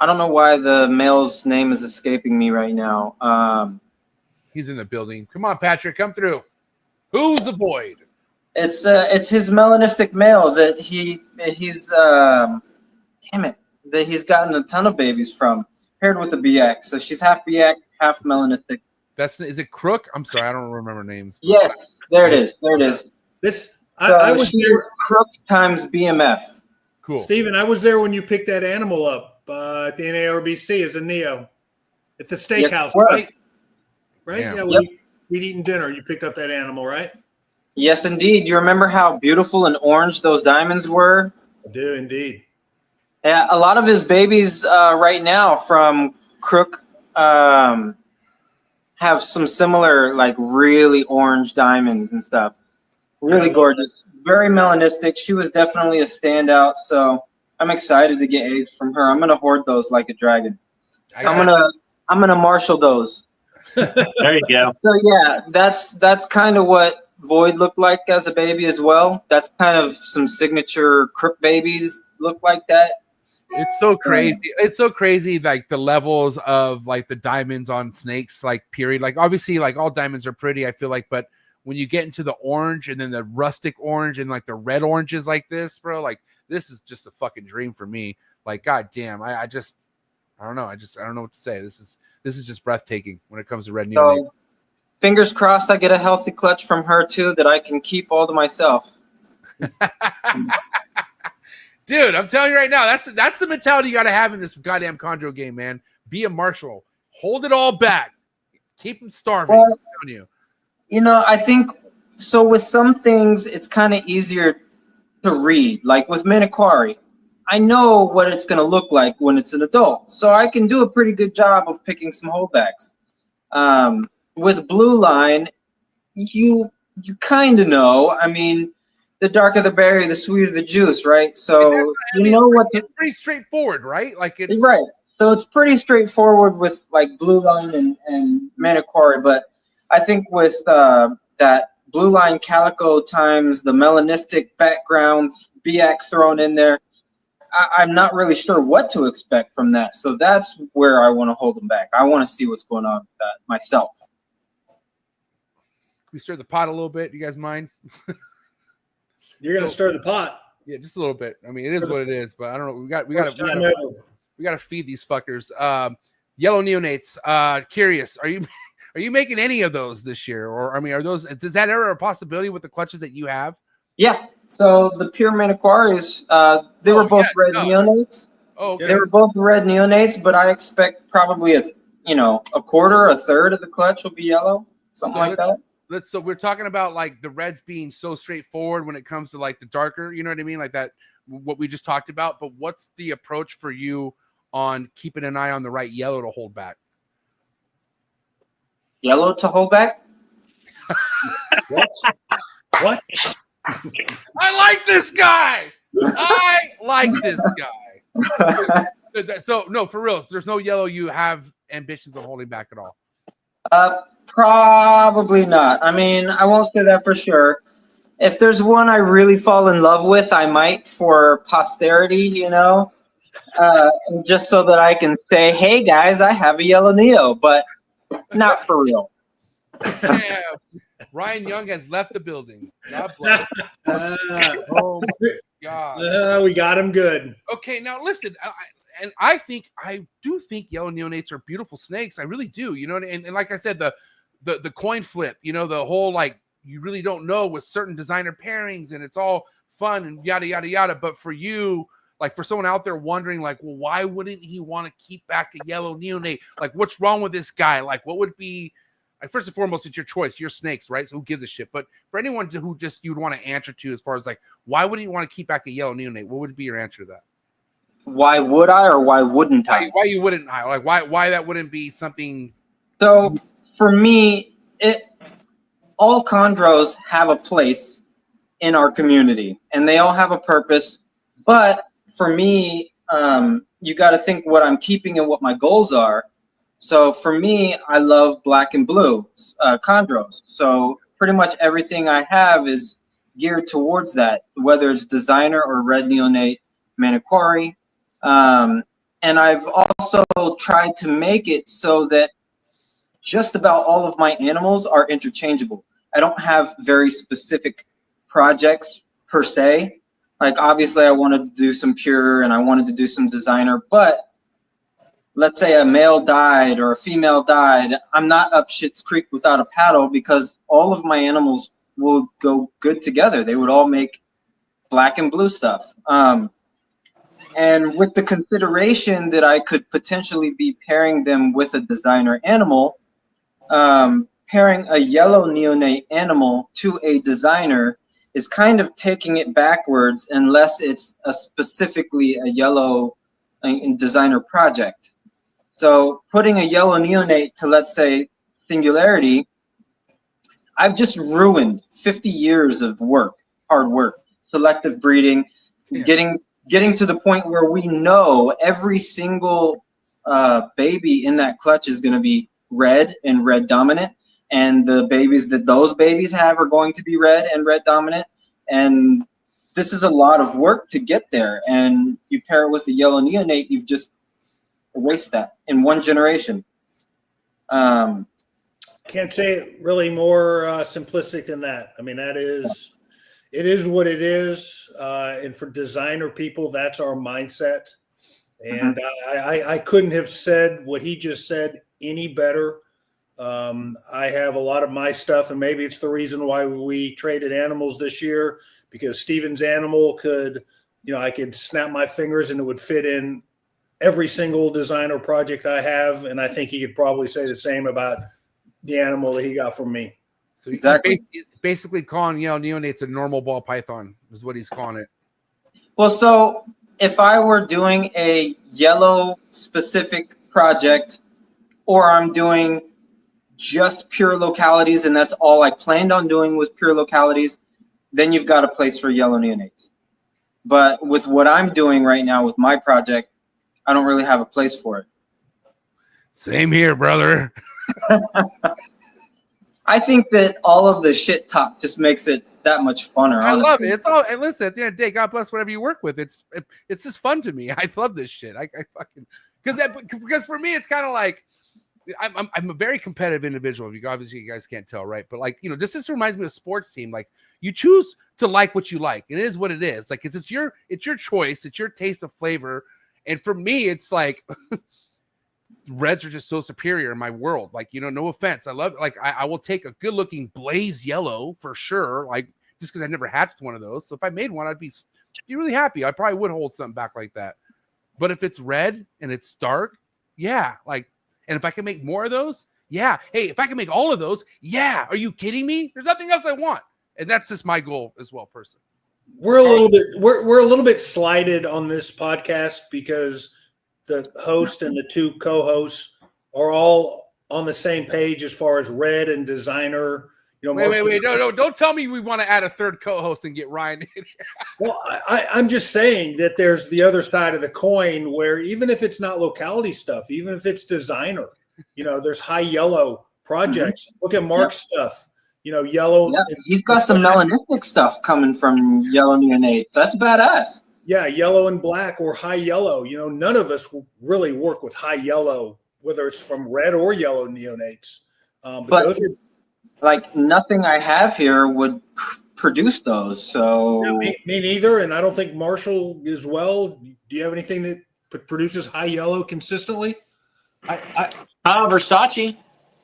don't know why the male's name is escaping me right now. He's in the building. Come on, Patrick, come through. Who's the Void? It's his melanistic male that he's damn it, that he's gotten a ton of babies from, paired with a BX. So she's half BX, half melanistic. Is it Crook? I'm sorry, I don't remember names. Yeah, there it is. There it is. This So I was she's there. Crook times BMF. Cool. Steven, I was there when you picked that animal up at the NARBC as a Neo at the steakhouse, sir. right? Right? Yeah. Yeah, Yep. we'd eaten dinner. You picked up that animal, right? Yes, indeed. You remember how beautiful and orange those diamonds were? I do indeed. Yeah, a lot of his babies right now from Crook have some similar, like, really orange diamonds and stuff. Really gorgeous. Very melanistic. She was definitely a standout, so I'm excited to get eggs from her. I'm gonna hoard those like a dragon. I'm gonna marshal those. There you go. So yeah, that's kind of what Void looked like as a baby as well. That's kind of some signature Crook babies look like that. It's so crazy. It's so crazy, like the levels of like the diamonds on snakes, like period. Like obviously, like all diamonds are pretty, I feel like, but when you get into the orange and then the rustic orange and like the red oranges like this, bro, like this is just a fucking dream for me. Like, god damn, I don't know. I don't know what to say. This is just breathtaking when it comes to red neonates. So fingers crossed I get a healthy clutch from her too that I can keep all to myself. Dude, I'm telling you right now, that's the mentality you got to have in this goddamn Chondro game, man. Be a marshal. Hold it all back. Keep them starving. Well, I'm telling you. You know, I think so with some things it's kind of easier to read. Like with Minokwari, I know what it's going to look like when it's an adult. So I can do a pretty good job of picking some holdbacks. With Blue Line, you kind of know. I mean, the darker the berry, the sweeter the juice, right? So you know what it's pretty straightforward, right? Like it's right. So it's pretty straightforward with like Blue Line and Manokwari, but I think with that Blue Line calico times the melanistic background BX thrown in there, I'm not really sure what to expect from that. So that's where I want to hold them back. I want to see what's going on with that myself. Can we stir the pot a little bit? You guys mind? You're gonna stir the pot. Yeah, just a little bit. I mean, it is what it is, but I don't know. We got to feed these fuckers. Yellow neonates. Curious, are you making any of those this year, or I mean, is that ever a possibility with the clutches that you have? Yeah. So the pure Manacquaris, they were both red neonates. Oh, okay. They were both red neonates, but I expect probably a quarter, a third of the clutch will be yellow, something like that. So we're talking about like the reds being so straightforward when it comes to like the darker, you know what I mean? Like that, what we just talked about. But what's the approach for you on keeping an eye on the right yellow to hold back? Yellow to hold back? What? I like this guy. I like this guy. So no, for real. There's no yellow you have ambitions of holding back at all. Probably not. I mean, I won't say that for sure. If there's one I really fall in love with, I might for posterity, just so that I can say, hey guys, I have a yellow Neo, but not for real. Yeah. Ryan Young has left the building. God bless. Oh my God. We got him good. Okay, now listen, I do think yellow neonates are beautiful snakes. I really do. And like I said, the coin flip, the whole like you really don't know with certain designer pairings, and it's all fun and yada yada yada. But for you, like for someone out there wondering, like, well, why wouldn't he want to keep back a yellow neonate? Like, what's wrong with this guy? Like, what would be? Like, first and foremost, it's your choice. You're snakes, right? So who gives a shit? But for anyone who just you'd want to answer to as far as like, why wouldn't you want to keep back a yellow neonate? What would be your answer to that? Why would I or why wouldn't I? Why you wouldn't? Like why that wouldn't be something? So for me, all chondros have a place in our community, and they all have a purpose. But for me, you got to think what I'm keeping and what my goals are. So for me, I love black and blue chondros. So pretty much everything I have is geared towards that, whether it's designer or red neonate maniquari. And I've also tried to make it so that just about all of my animals are interchangeable. I don't have very specific projects per se. Like obviously I wanted to do some pure and I wanted to do some designer, but let's say a male died or a female died, I'm not up Schitt's Creek without a paddle because all of my animals will go good together. They would all make black and blue stuff. And with the consideration that I could potentially be pairing them with a designer animal, pairing a yellow neonate animal to a designer is kind of taking it backwards unless it's specifically a yellow designer project. So putting a yellow neonate to, let's say, Singularity, I've just ruined 50 years of work, hard work, selective breeding, getting to the point where we know every single baby in that clutch is going to be red and red dominant, and the babies that those babies have are going to be red and red dominant. And this is a lot of work to get there. And you pair it with a yellow neonate, you've just erased that in one generation. Can't say it really more simplistic than that. I mean, it is what it is. And for designer people, that's our mindset. And I couldn't have said what he just said any better. I have a lot of my stuff, and maybe it's the reason why we traded animals this year, because Steven's animal could, I could snap my fingers and it would fit in every single designer project I have. And I think he could probably say the same about the animal that he got from me. So exactly, basically calling neonates a normal ball python is what he's calling it. Well, so if I were doing a yellow specific project, or I'm doing just pure localities and that's all I planned on doing was pure localities, then you've got a place for yellow neonates. But with what I'm doing right now with my project, I don't really have a place for it. Same here, brother. I think that all of the shit talk just makes it that much funner. I honestly. love it. It's all, and listen, at the end of the day, God bless whatever you work with. It's just fun to me. I love this shit. I fucking because for me it's kind of like I'm a very competitive individual. You guys can't tell, right? But like, this just reminds me of a sports team. Like, you choose to like what you like. It is what it is. Like, it's your choice. It's your taste of flavor. And for me, it's like reds are just so superior in my world. Like, no offense. I love it. Like, I will take a good looking blaze yellow for sure. Like, just because I never hatched one of those. So if I made one, I'd be really happy. I probably would hold something back like that. But if it's red and it's dark, yeah, like. And if I can make more of those, yeah. Hey, if I can make all of those, yeah. Are you kidding me? There's nothing else I want. And that's just my goal as well, personally. We're a little bit slighted on this podcast because the host and the two co-hosts are all on the same page as far as red and designer. Wait. No. Don't tell me we want to add a third co-host and get Ryan in. Well, I'm just saying that there's the other side of the coin where even if it's not locality stuff, even if it's designer, there's high yellow projects. Mm-hmm. Look at MARC's stuff, yellow. Yeah, he's got some melanistic stuff coming from yellow neonate. That's badass. Yeah, yellow and black or high yellow. None of us really work with high yellow, whether it's from red or yellow neonates. But those are. Like nothing I have here would produce those. So yeah, me neither. And I don't think Marshall as well. Do you have anything that produces high yellow consistently? Versace.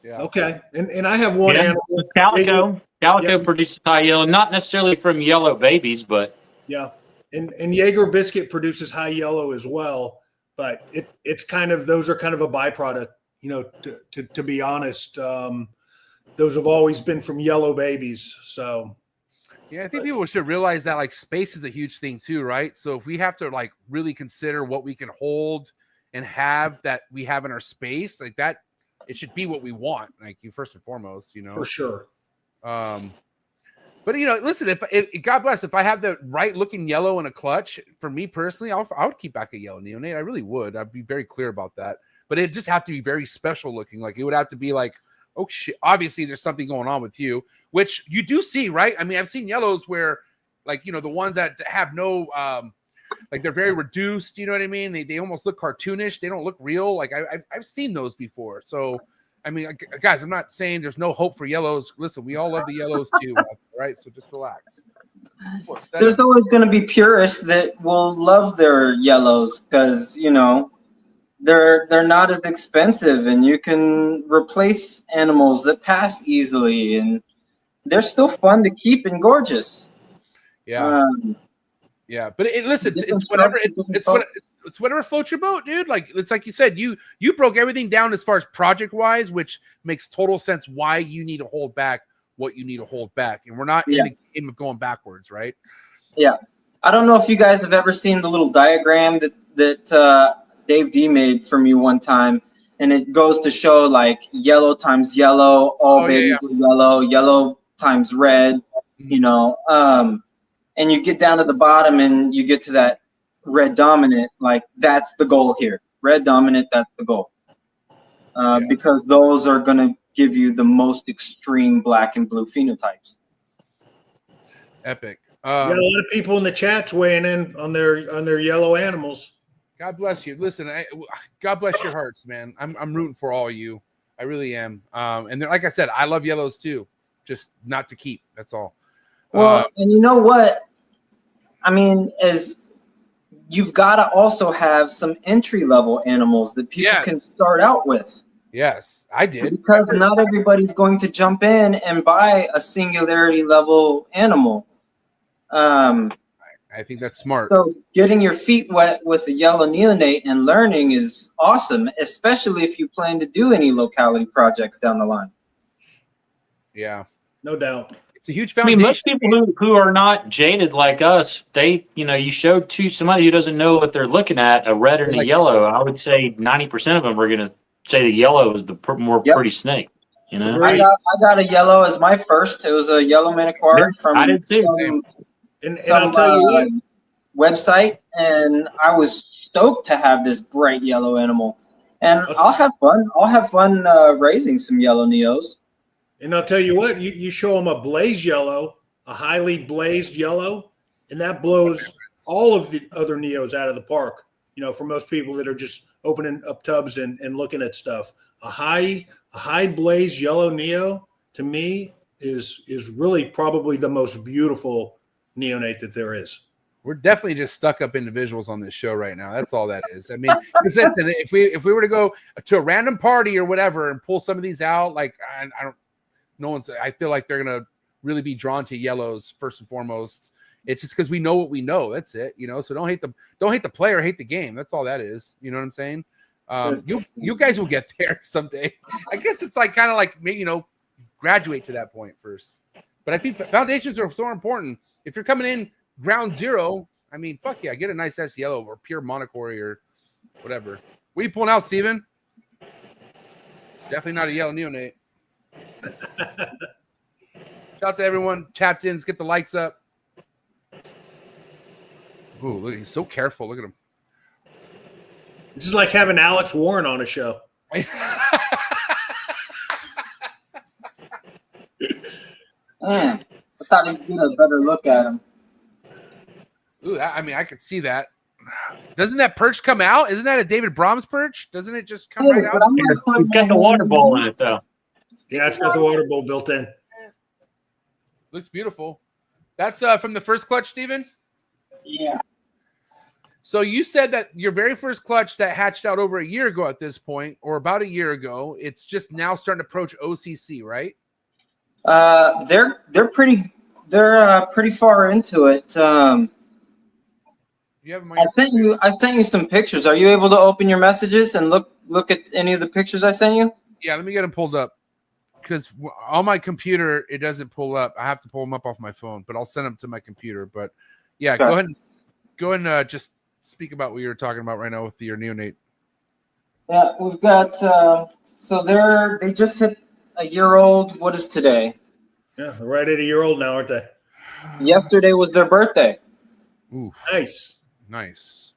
Yeah. Okay. And I have one animal. Calico produces high yellow, not necessarily from yellow babies, but yeah. And Jaeger Biscuit produces high yellow as well, but it's kind of, those are kind of a byproduct, to be honest. Those have always been from yellow babies. So Yeah, I think people should realize that like space is a huge thing too, right? So if we have to like really consider what we can hold and have that we have in our space, like that, it should be what we want, like you first and foremost, you know. For sure. But you know, listen, if God bless, if I have the right looking yellow in a clutch, for me personally, I would keep back a yellow neonate. I really would. I'd be very clear about that. But it just have to be very special looking. Like it would have to be like, oh shit, obviously there's something going on with you, which you do see, right? I mean, I've seen yellows where, like, you know, the ones that have no, like they're very reduced, you know what I mean? They almost look cartoonish. They don't look real. Like I've seen those before. So, I mean, guys, I'm not saying there's no hope for yellows. Listen, we all love the yellows too, right? So just relax. There's always going to be purists that will love their yellows because, you know, they're not as expensive and you can replace animals that pass easily and they're still fun to keep and gorgeous. Yeah. Yeah, but listen, it's whatever. It's whatever floats your boat, dude. Like it's like you said, you broke everything down as far as project wise, which makes total sense. Why you need to hold back what you need to hold back, and we're not in the game of going backwards, right? Yeah, I don't know if you guys have ever seen the little diagram that Dave D made for me one time, and it goes to show like yellow times yellow, all babies are yellow, yellow times red, you know. And you get down to the bottom and you get to that red dominant, like that's the goal here. Red dominant, that's the goal. Because those are going to give you the most extreme black and blue phenotypes. Epic. Got a lot of people in the chats weighing in on their yellow animals. God bless you. Listen, God bless your hearts, man. I'm rooting for all of you. I really am. And like I said, I love yellows too, just not to keep. That's all. Well, and you know what? I mean, as you've got to also have some entry-level animals that people can start out with. Yes, I did. Because not everybody's going to jump in and buy a singularity level animal. I think that's smart. So getting your feet wet with a yellow neonate and learning is awesome, especially if you plan to do any locality projects down the line. Yeah, no doubt. It's a huge I foundation. mean, most people who are not jaded like us, you showed to somebody who doesn't know what they're looking at, a red and a yellow. I would say 90% of them are going to say the yellow is the pretty snake. You know, I got a yellow as my first. It was a yellow maniquara from. I did too. And I'll tell you what, website, and I was stoked to have this bright yellow animal. And I'll have fun. I'll have fun raising some yellow neos. And I'll tell you what, you show them a blaze yellow, a highly blazed yellow, and that blows all of the other neos out of the park. You know, for most people that are just opening up tubs and looking at stuff, a high blazed yellow neo to me is really probably the most beautiful neonate that there is. We're definitely just stuck up individuals on this show right now. That's all that is. I mean, listen, if we were to go to a random party or whatever and pull some of these out, like I feel like they're gonna really be drawn to yellows first and foremost. It's just because we know what we know. That's it, you know. So don't hate the player, hate the game. That's all that is. You know what I'm saying? You guys will get there someday. I guess it's like kind of like maybe, you know, graduate to that point first. But I think the foundations are so important. If you're coming in ground zero, I mean, fuck yeah, get a nice S yellow or pure monocory or whatever. What are you pulling out, Steven? Definitely not a yellow neonate. Shout out to everyone tapped in. Let's get the likes up. Ooh, look, he's so careful. Look at him. This is like having Alex Warren on a show. I thought he'd get a better look at him. Ooh, I mean, I could see that. Doesn't that perch come out? Isn't that a David Brahms perch? Doesn't it just come right out? It's got the water bowl in it, though. Yeah, it's got the water bowl built in. Looks beautiful. That's from the first clutch, Steven? Yeah. So you said that your very first clutch that hatched out over a year ago at this point, or about a year ago, it's just now starting to approach OCC, right? They're pretty far into it. You have I sent you some pictures. Are you able to open your messages and look at any of the pictures I sent you? Yeah, let me get them pulled up. because on my computer it doesn't pull up. I have to pull them up off my phone, but I'll send them to my computer. But yeah, Okay. go ahead and just speak about what you're talking about right now with your neonate. Yeah, we've got so they just hit a year old. What is today? Yeah, they're right at a year old now, aren't they? Yesterday was their birthday. Ooh, Nice. nice.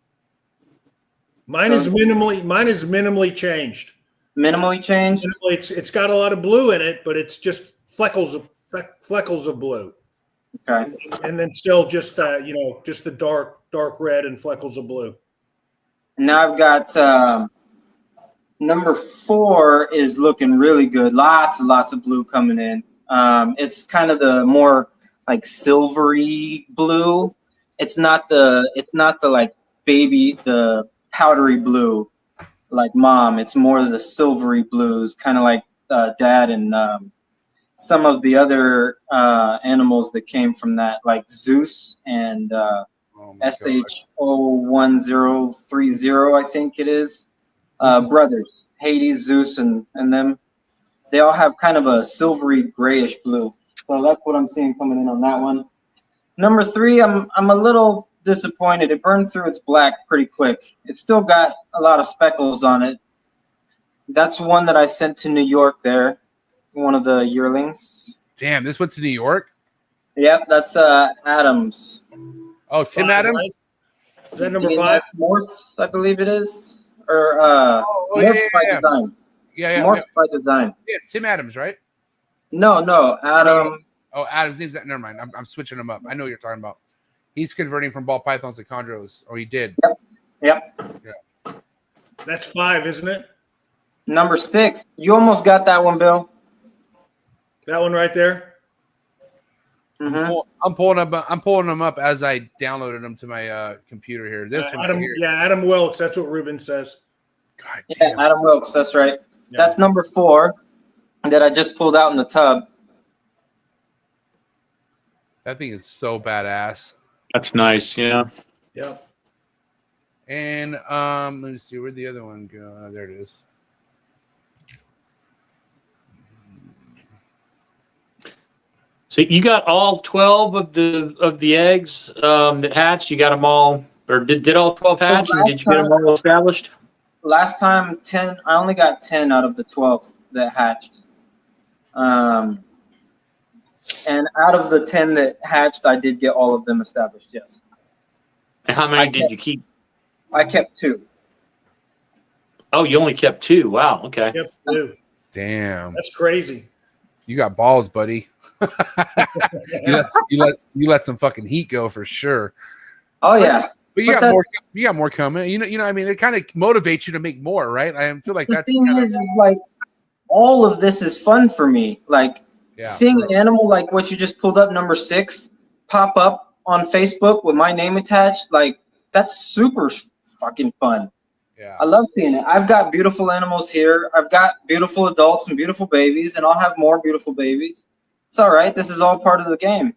Mine is minimally changed. Minimally changed. It's got a lot of blue in it, but it's just freckles of blue. Okay. And then still just just the dark red and freckles of blue. And now I've got number 4 is looking really good. Lots and lots of blue coming in. It's kind of the more like silvery blue. It's not the like the powdery blue like mom. It's more the silvery blues, kind of like dad and some of the other animals that came from that, like Zeus and SH01030, I think it is. Brothers, Hades, Zeus, and them. They all have kind of a silvery grayish blue. So that's what I'm seeing coming in on that one. Number 3, I'm a little disappointed. It burned through its black pretty quick. It's still got a lot of speckles on it. That's one that I sent to New York there. One of the yearlings. Damn, this went to New York? Yep, that's Adams. Oh, Tim 5, Adams? right? Is that number 5? MORPH, I believe it is. Or yeah, MORPH by design. Yeah. MORPH by design. Yeah, Tim Adams, right? No, Adam. Oh, Adams. Never mind. I'm switching him up. I know what you're talking about. He's converting from ball pythons to chondros, or he did. Yep. Yeah. That's 5, isn't it? Number 6. You almost got that one, Bill. That one right there. Mm-hmm. I'm pulling them up as I downloaded them to my computer here. This one Adam, right here. yeah, Adam Wilkes. That's what Ruben says. God damn. Yeah, Adam Wilkes. That's right. Yeah. That's number 4 that I just pulled out in the tub. That thing is so badass. That's nice. Yeah. Yep. And let me see, where'd the other one go? Oh, there it is. So you got all 12 of the eggs that hatched. You got them all, or did all 12 hatch? And did you get them all established? Last time 10. I only got 10 out of the 12 that hatched. And out of the 10 that hatched, I did get all of them established. Yes. And how many did you keep? I kept 2. Oh, you only kept 2. Wow. Okay. Yep. Dude, Damn. that's crazy. You got balls, buddy. you let some fucking heat go for sure. Oh yeah. But you got more coming. You know, I mean, it kind of motivates you to make more, right? I feel like The that's thing kind is, like, all of this is fun for me. Like seeing an animal like what you just pulled up, number 6, pop up on Facebook with my name attached. Like, that's super fucking fun. Yeah. I love seeing it. I've got beautiful animals here. I've got beautiful adults and beautiful babies, and I'll have more beautiful babies. It's all right. This is all part of the game.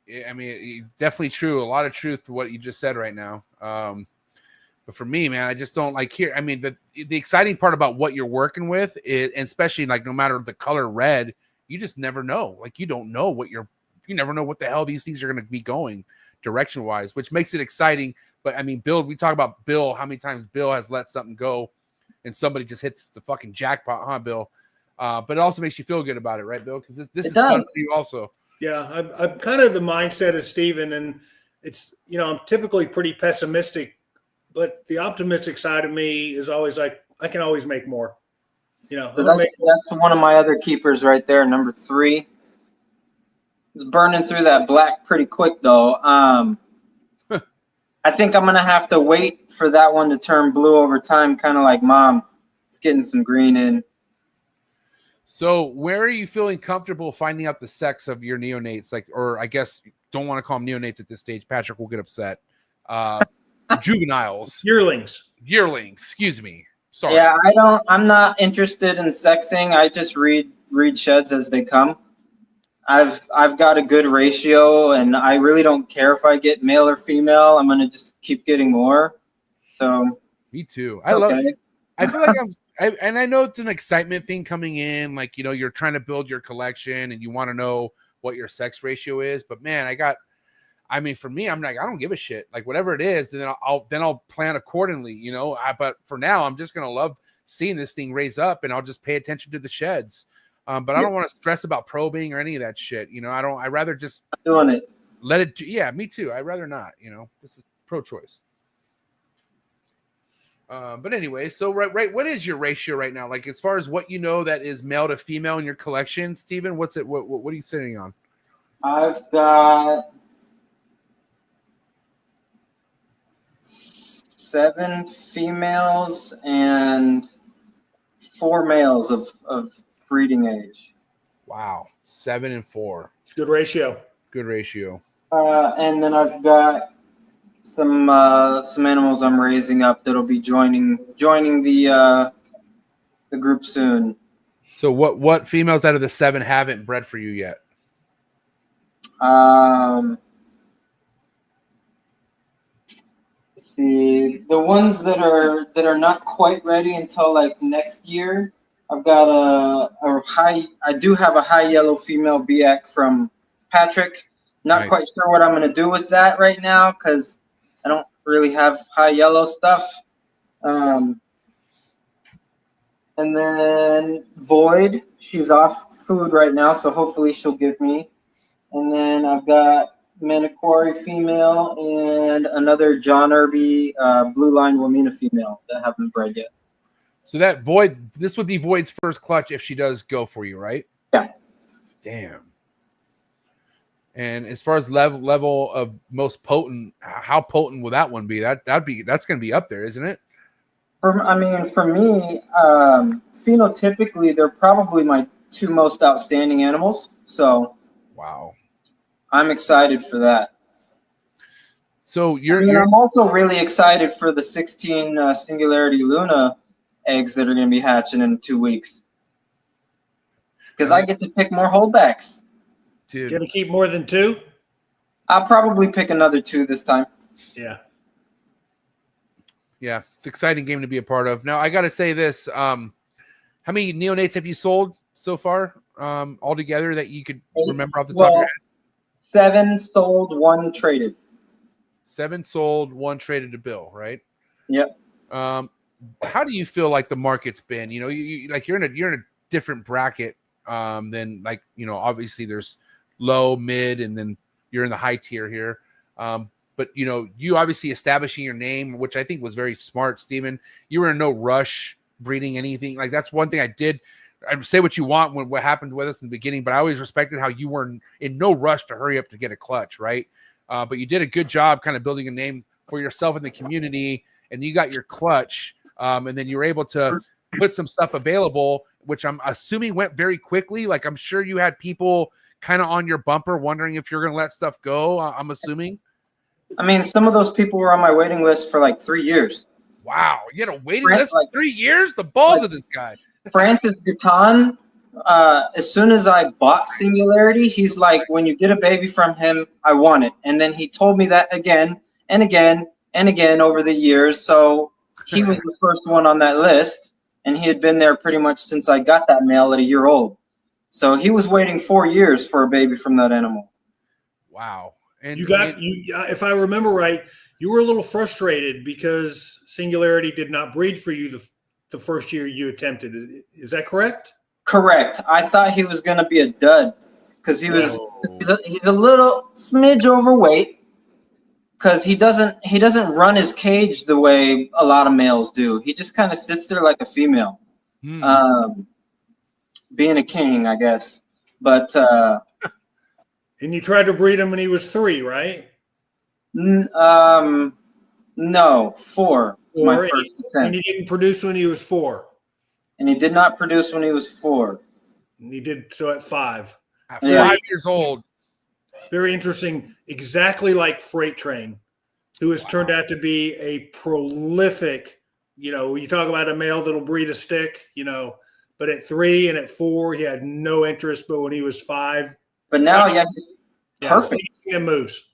Yeah, I mean, definitely true. A lot of truth to what you just said right now. But for me, man, I just don't like here. I mean, the exciting part about what you're working with is, and especially like no matter the color red, you just never know. Like you don't know you never know what the hell these things are going to be going direction wise, which makes it exciting. But I mean, Bill, we talk about Bill, how many times Bill has let something go and somebody just hits the fucking jackpot, huh, Bill? But it also makes you feel good about it, right, Bill? Because this is fun for you also. Yeah, I'm kind of the mindset of Steven, and it's, I'm typically pretty pessimistic, but the optimistic side of me is always like, I can always make more. So that's one of my other keepers right there, number 3. It's burning through that black pretty quick, though. I think I'm going to have to wait for that one to turn blue over time, kind of like Mom. It's getting some green in. So where are you feeling comfortable finding out the sex of your neonates? Like, or I guess you don't want to call them neonates at this stage. Patrick will get upset. Juveniles. Yearlings, excuse me. Sorry. Yeah, I'm not interested in sexing. I just read sheds as they come. I've got a good ratio, and I really don't care if I get male or female. I'm gonna just keep getting more. So me too. I I feel like and I know it's an excitement thing coming in, like, you know, you're trying to build your collection and you want to know what your sex ratio is. But man, I mean, for me, I'm like, I don't give a shit. Like whatever it is, then I'll plan accordingly, you know. But for now, I'm just gonna love seeing this thing raise up, and I'll just pay attention to the sheds. But I don't want to stress about probing or any of that shit, you know. I'd rather just doing it. let it. Yeah, me too. I'd rather not, you know. This is pro-choice. But anyway, so right, what is your ratio right now? Like as far as what you know that is male to female in your collection, Steven, what's it? What are you sitting on? I've got 7 females and 4 males of breeding age. Wow, 7 and 4. Good ratio. Good ratio. And then I've got some animals I'm raising up that'll be joining the group soon. So what females out of the 7 haven't bred for you yet? See, the ones that are not quite ready until like next year. I've got I do have a high yellow female BX from Patrick. Not quite sure what I'm gonna do with that right now because I don't really have high yellow stuff. And then Void, she's off food right now, so hopefully she'll give me. And then I've got Maniquari female and another John Irby blue line Wamina female that haven't bred yet. So that Void, this would be Void's first clutch if she does go for you, right? Yeah. Damn. And as far as level of most potent, how potent will that one be? That's going to be up there, isn't it? For me, phenotypically, they're probably my 2 most outstanding animals. So, wow, I'm excited for that. So I'm also really excited for the 16 Singularity Luna eggs that are going to be hatching in 2 weeks because I get to pick more holdbacks. Dude, gonna keep more than 2? I'll probably pick another 2 this time. Yeah. Yeah, it's an exciting game to be a part of. Now, I got to say this. How many neonates have you sold so far altogether that you could remember off the top of your head? 7 sold, 1 traded. 7 sold, 1 traded to Bill, right? Yep. How do you feel like the market's been? You know, you're in a different bracket than, like, you know, obviously there's low, mid, and then you're in the high tier here. But, you know, you obviously establishing your name, which I think was very smart, Steven. You were in no rush breeding anything. Like, that's one thing I did. I'd say what you want when what happened with us in the beginning, but I always respected how you were in no rush to hurry up to get a clutch, right? But you did a good job kind of building a name for yourself in the community, and you got your clutch, and then you were able to put some stuff available, which I'm assuming went very quickly. Like, I'm sure you had people kind of on your bumper wondering if you're going to let stuff go, I'm assuming. I mean, some of those people were on my waiting list for like 3 years. Wow. You had a waiting list for 3 years? The balls of this guy. Francis Guiton, as soon as I bought Singularity, he's like, when you get a baby from him, I want it. And then he told me that again and again and again over the years. So he was the first one on that list, and he had been there pretty much since I got that male at 1 year old. So he was waiting 4 years for a baby from that animal. Wow. And if I remember right, you were a little frustrated because Singularity did not breed for you the first year you attempted. Is that correct? Correct. I thought he was going to be a dud because he's a little smidge overweight because he doesn't run his cage the way a lot of males do. He just kind of sits there like a female, being a king, I guess. But and you tried to breed him when he was 3, right? No, 4. My first attempt. And he didn't produce when he was 4. And he did not produce when he was 4. And he did so at 5. At 5 years old. Very interesting. Exactly like Freight Train, who has turned out to be a prolific, you know, you talk about a male that'll breed a stick, you know, but at 3 and at 4, he had no interest, but when he was 5. But now, perfect. A moose.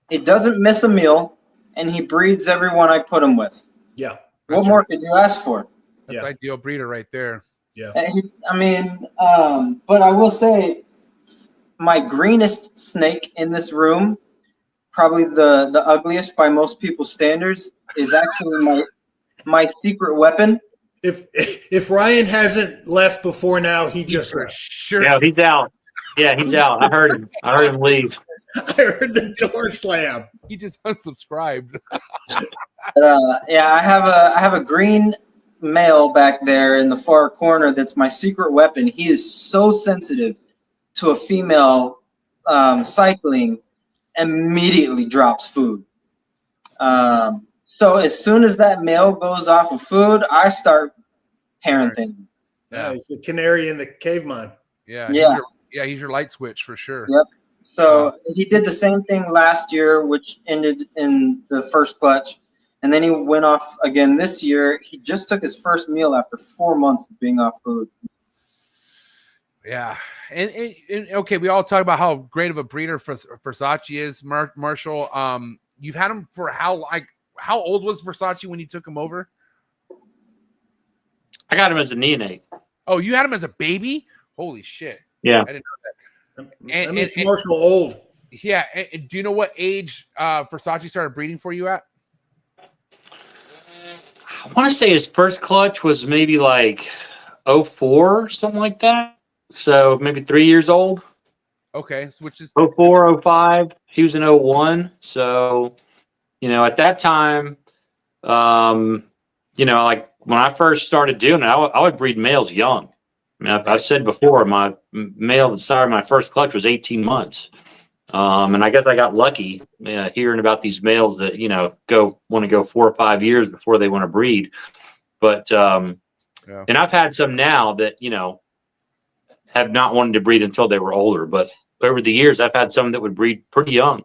He doesn't miss a meal, and he breeds everyone I put him with. Yeah. What more could you ask for? That's Yeah. ideal breeder right there. Yeah. I mean, but I will say, my greenest snake in this room, probably the ugliest by most people's standards, is actually my secret weapon. If Ryan hasn't left before now, he just For left. sure. Yeah, he's out. Yeah, he's out. I heard him. I heard him leave. I heard the door slam. He just unsubscribed. Yeah, I have a green male back there in the far corner. That's my secret weapon. He is so sensitive to a female cycling, immediately drops food. So as soon as that male goes off of food, I start parenting. Yeah, he's the canary in the cave mine. Yeah. He's your light switch for sure. Yep. So he did the same thing last year, which ended in the first clutch. And then he went off again this year. He just took his first meal after 4 months of being off food. Yeah. And okay, we all talk about how great of a breeder Versace is, Marshall. You've had him for how old was Versace when you took him over? I got him as a neonate. Oh, you had him as a baby? Holy shit. Yeah. I didn't know that. That makes Marshall old. Yeah. And do you know what age Versace started breeding for you at? I want to say his first clutch was maybe like 04, something like that. So maybe 3 years old. Okay. So which is 04, 05. He was in 01. So, at that time, like when I first started doing it, I would breed males young. I mean, I've said before, my male that started my first clutch was 18 months. And I guess I got lucky hearing about these males that, want to go 4 or 5 years before they want to breed. But, and I've had some now that, have not wanted to breed until they were older. But over the years, I've had some that would breed pretty young.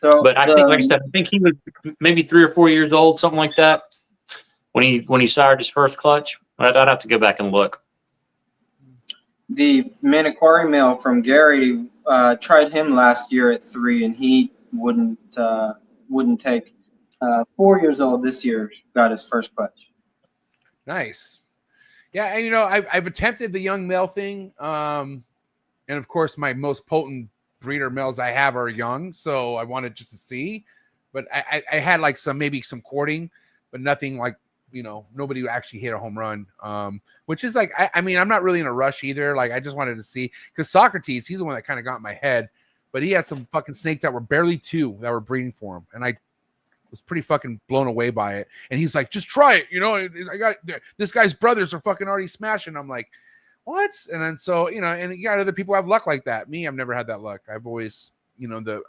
So, but I think, like I said, I think he was maybe 3 or 4 years old, something like that, when he sired his first clutch. I'd have to go back and look. The Maniquari male from Gary tried him last year at 3, and he wouldn't take. 4 years old this year, got his first clutch. Nice. Yeah, and I've attempted the young male thing, and of course my most potent breeder males I have are young, so I wanted just to see. But I had like some courting, but nothing like nobody actually hit a home run. Which is like I mean I'm not really in a rush either. Like I just wanted to see, because Socrates, he's the one that kind of got in my head, but he had some fucking snakes that were barely 2 that were breeding for him, and I was pretty fucking blown away by it. And he's like, just try it, I got this guy's brothers are fucking already smashing. I'm like, what? And then so and you got other people have luck like that. Me, I've never had that luck. I've always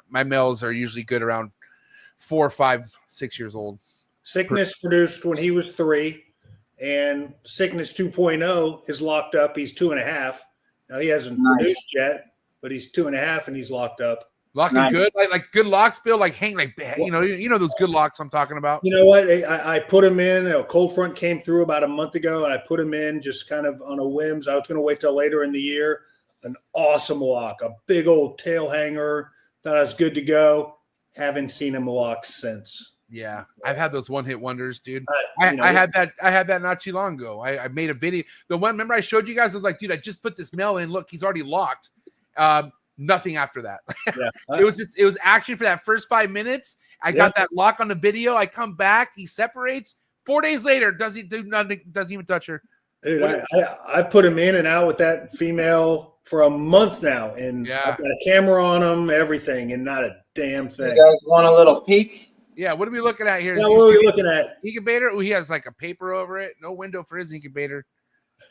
my males are usually good around 4, 5, 6 years old. Sickness produced when he was 3, and Sickness 2.0 is locked up. He's 2.5. Now he hasn't produced yet, but he's 2.5 and he's locked up. Locking good, like good locks, Bill. Like hang, like those good locks I'm talking about. You know what? I put him in. A cold front came through about a month ago, and I put him in just kind of on a whims. I was going to wait till later in the year. An awesome lock, a big old tail hanger. Thought I was good to go. Haven't seen him lock since. Yeah, I've had those one-hit wonders, dude. I had that not too long ago. I made a video. The one, remember I showed you guys, I was like, dude, I just put this male in. Look, he's already locked. Nothing after that. Yeah. It was action for that first 5 minutes. I got that lock on the video. I come back, he separates. 4 days later, doesn't do nothing, doesn't even touch her. Dude, I put him in and out with that female for a month now, and I've got a camera on him, everything, and not a damn thing. You guys want a little peek? Yeah, what are we looking at here? Yeah, what are we looking at? Incubator? Oh, he has like a paper over it. No window for his incubator.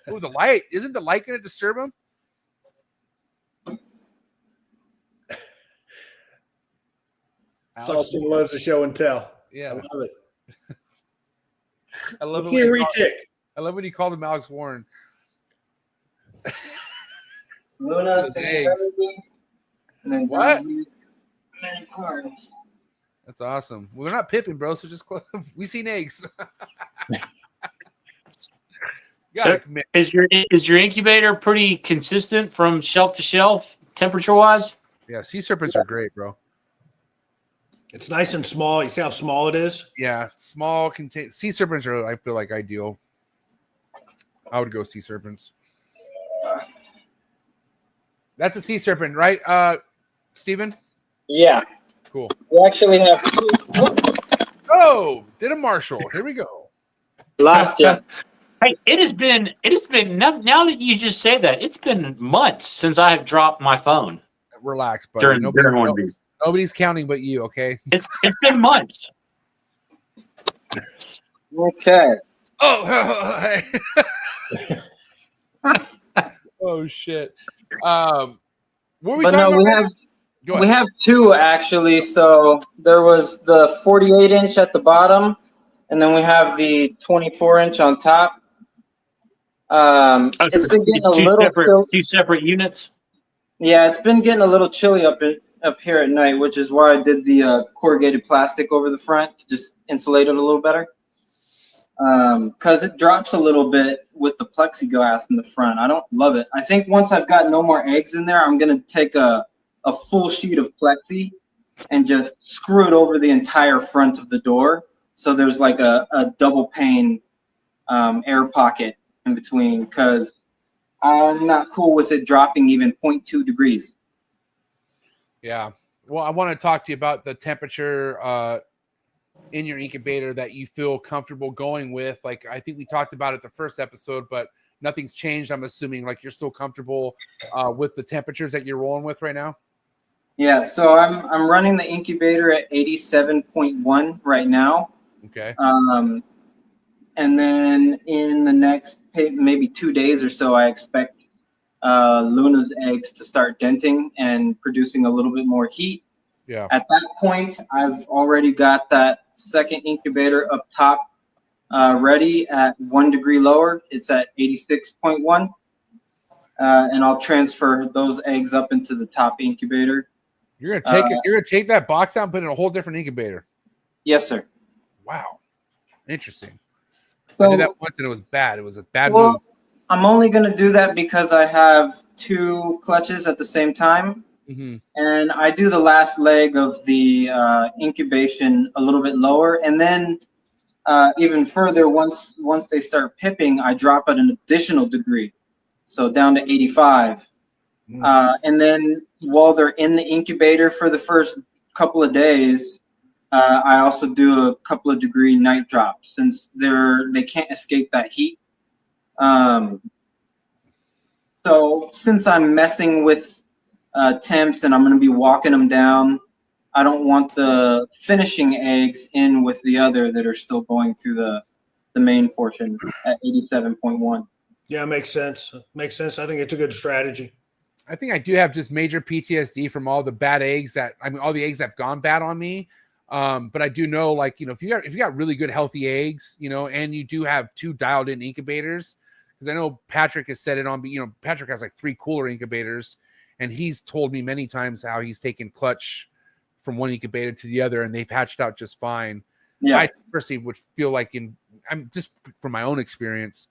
Oh, the light. Isn't the light going to disturb him? Saltzman loves the show and tell. Yeah. I love it. I love Let's see a retick. I love when he called him Alex Warren. Luna, and then what? Maniquari. That's awesome. Well, they're not pipping, bro. So just we seen eggs. So is your incubator pretty consistent from shelf to shelf, temperature wise? Yeah, sea serpents are great, bro. It's nice and small. You see how small it is? Yeah, small contain. Sea serpents are, I feel like, ideal. I would go sea serpents. That's a sea serpent, right, Steven? Yeah. Cool. We actually have two. Oh, did a Marshall. Here we go. Last year. Hey, it has been now that you just say that, it's been months since I have dropped my phone Relax, buddy. during one of these. Nobody's counting but you, okay? It's been months. Okay. Oh, oh shit. What were we But no, talking we about? have Go we ahead. have two actually. So there was the 48-inch at the bottom, and then we have the 24-inch on top. Oh, so It's been getting it's a little chill. two separate units. Yeah, it's been getting a little chilly up here at night, which is why I did the corrugated plastic over the front to just insulate it a little better. Because it drops a little bit with the plexiglass in the front. I don't love it. I think once I've got no more eggs in there, I'm gonna take a full sheet of plexi and just screw it over the entire front of the door, so there's like a double pane air pocket in between, because I'm not cool with it dropping even 0.2 degrees. Yeah. Well, I want to talk to you about the temperature in your incubator that you feel comfortable going with. Like, I think we talked about it the first episode, but nothing's changed. I'm assuming like you're still comfortable with the temperatures that you're rolling with right now. Yeah, so I'm running the incubator at 87.1 right now. Okay. And then in the next maybe 2 days or so, I expect Luna's eggs to start denting and producing a little bit more heat. Yeah. At that point, I've already got that second incubator up top ready at 1 degree lower. It's at 86.1. And I'll transfer those eggs up into the top incubator. You're gonna take it. You're gonna take that box out and put it in a whole different incubator. Yes, sir. Wow. Interesting. So, I did that once and it was bad. It was a bad well, move. I'm only going to do that because I have two clutches at the same time. Mm-hmm. And I do the last leg of the incubation a little bit lower. And then even further, once they start pipping, I drop it an additional degree. So down to 85. And then while they're in the incubator for the first couple of days, I also do a couple of degree night drops since they can't escape that heat. So since I'm messing with temps and I'm going to be walking them down, I don't want the finishing eggs in with the other that are still going through the main portion at 87.1. Yeah, makes sense. Makes sense. I think it's a good strategy. I think I do have just major PTSD from all the bad eggs all the eggs that have gone bad on me. But I do know, like, if you got really good healthy eggs, and you do have two dialed in incubators, because I know Patrick has said it on, Patrick has like 3 cooler incubators, and he's told me many times how he's taken clutch from one incubator to the other, and they've hatched out just fine. Yeah. I personally would feel like I'm just from my own experience,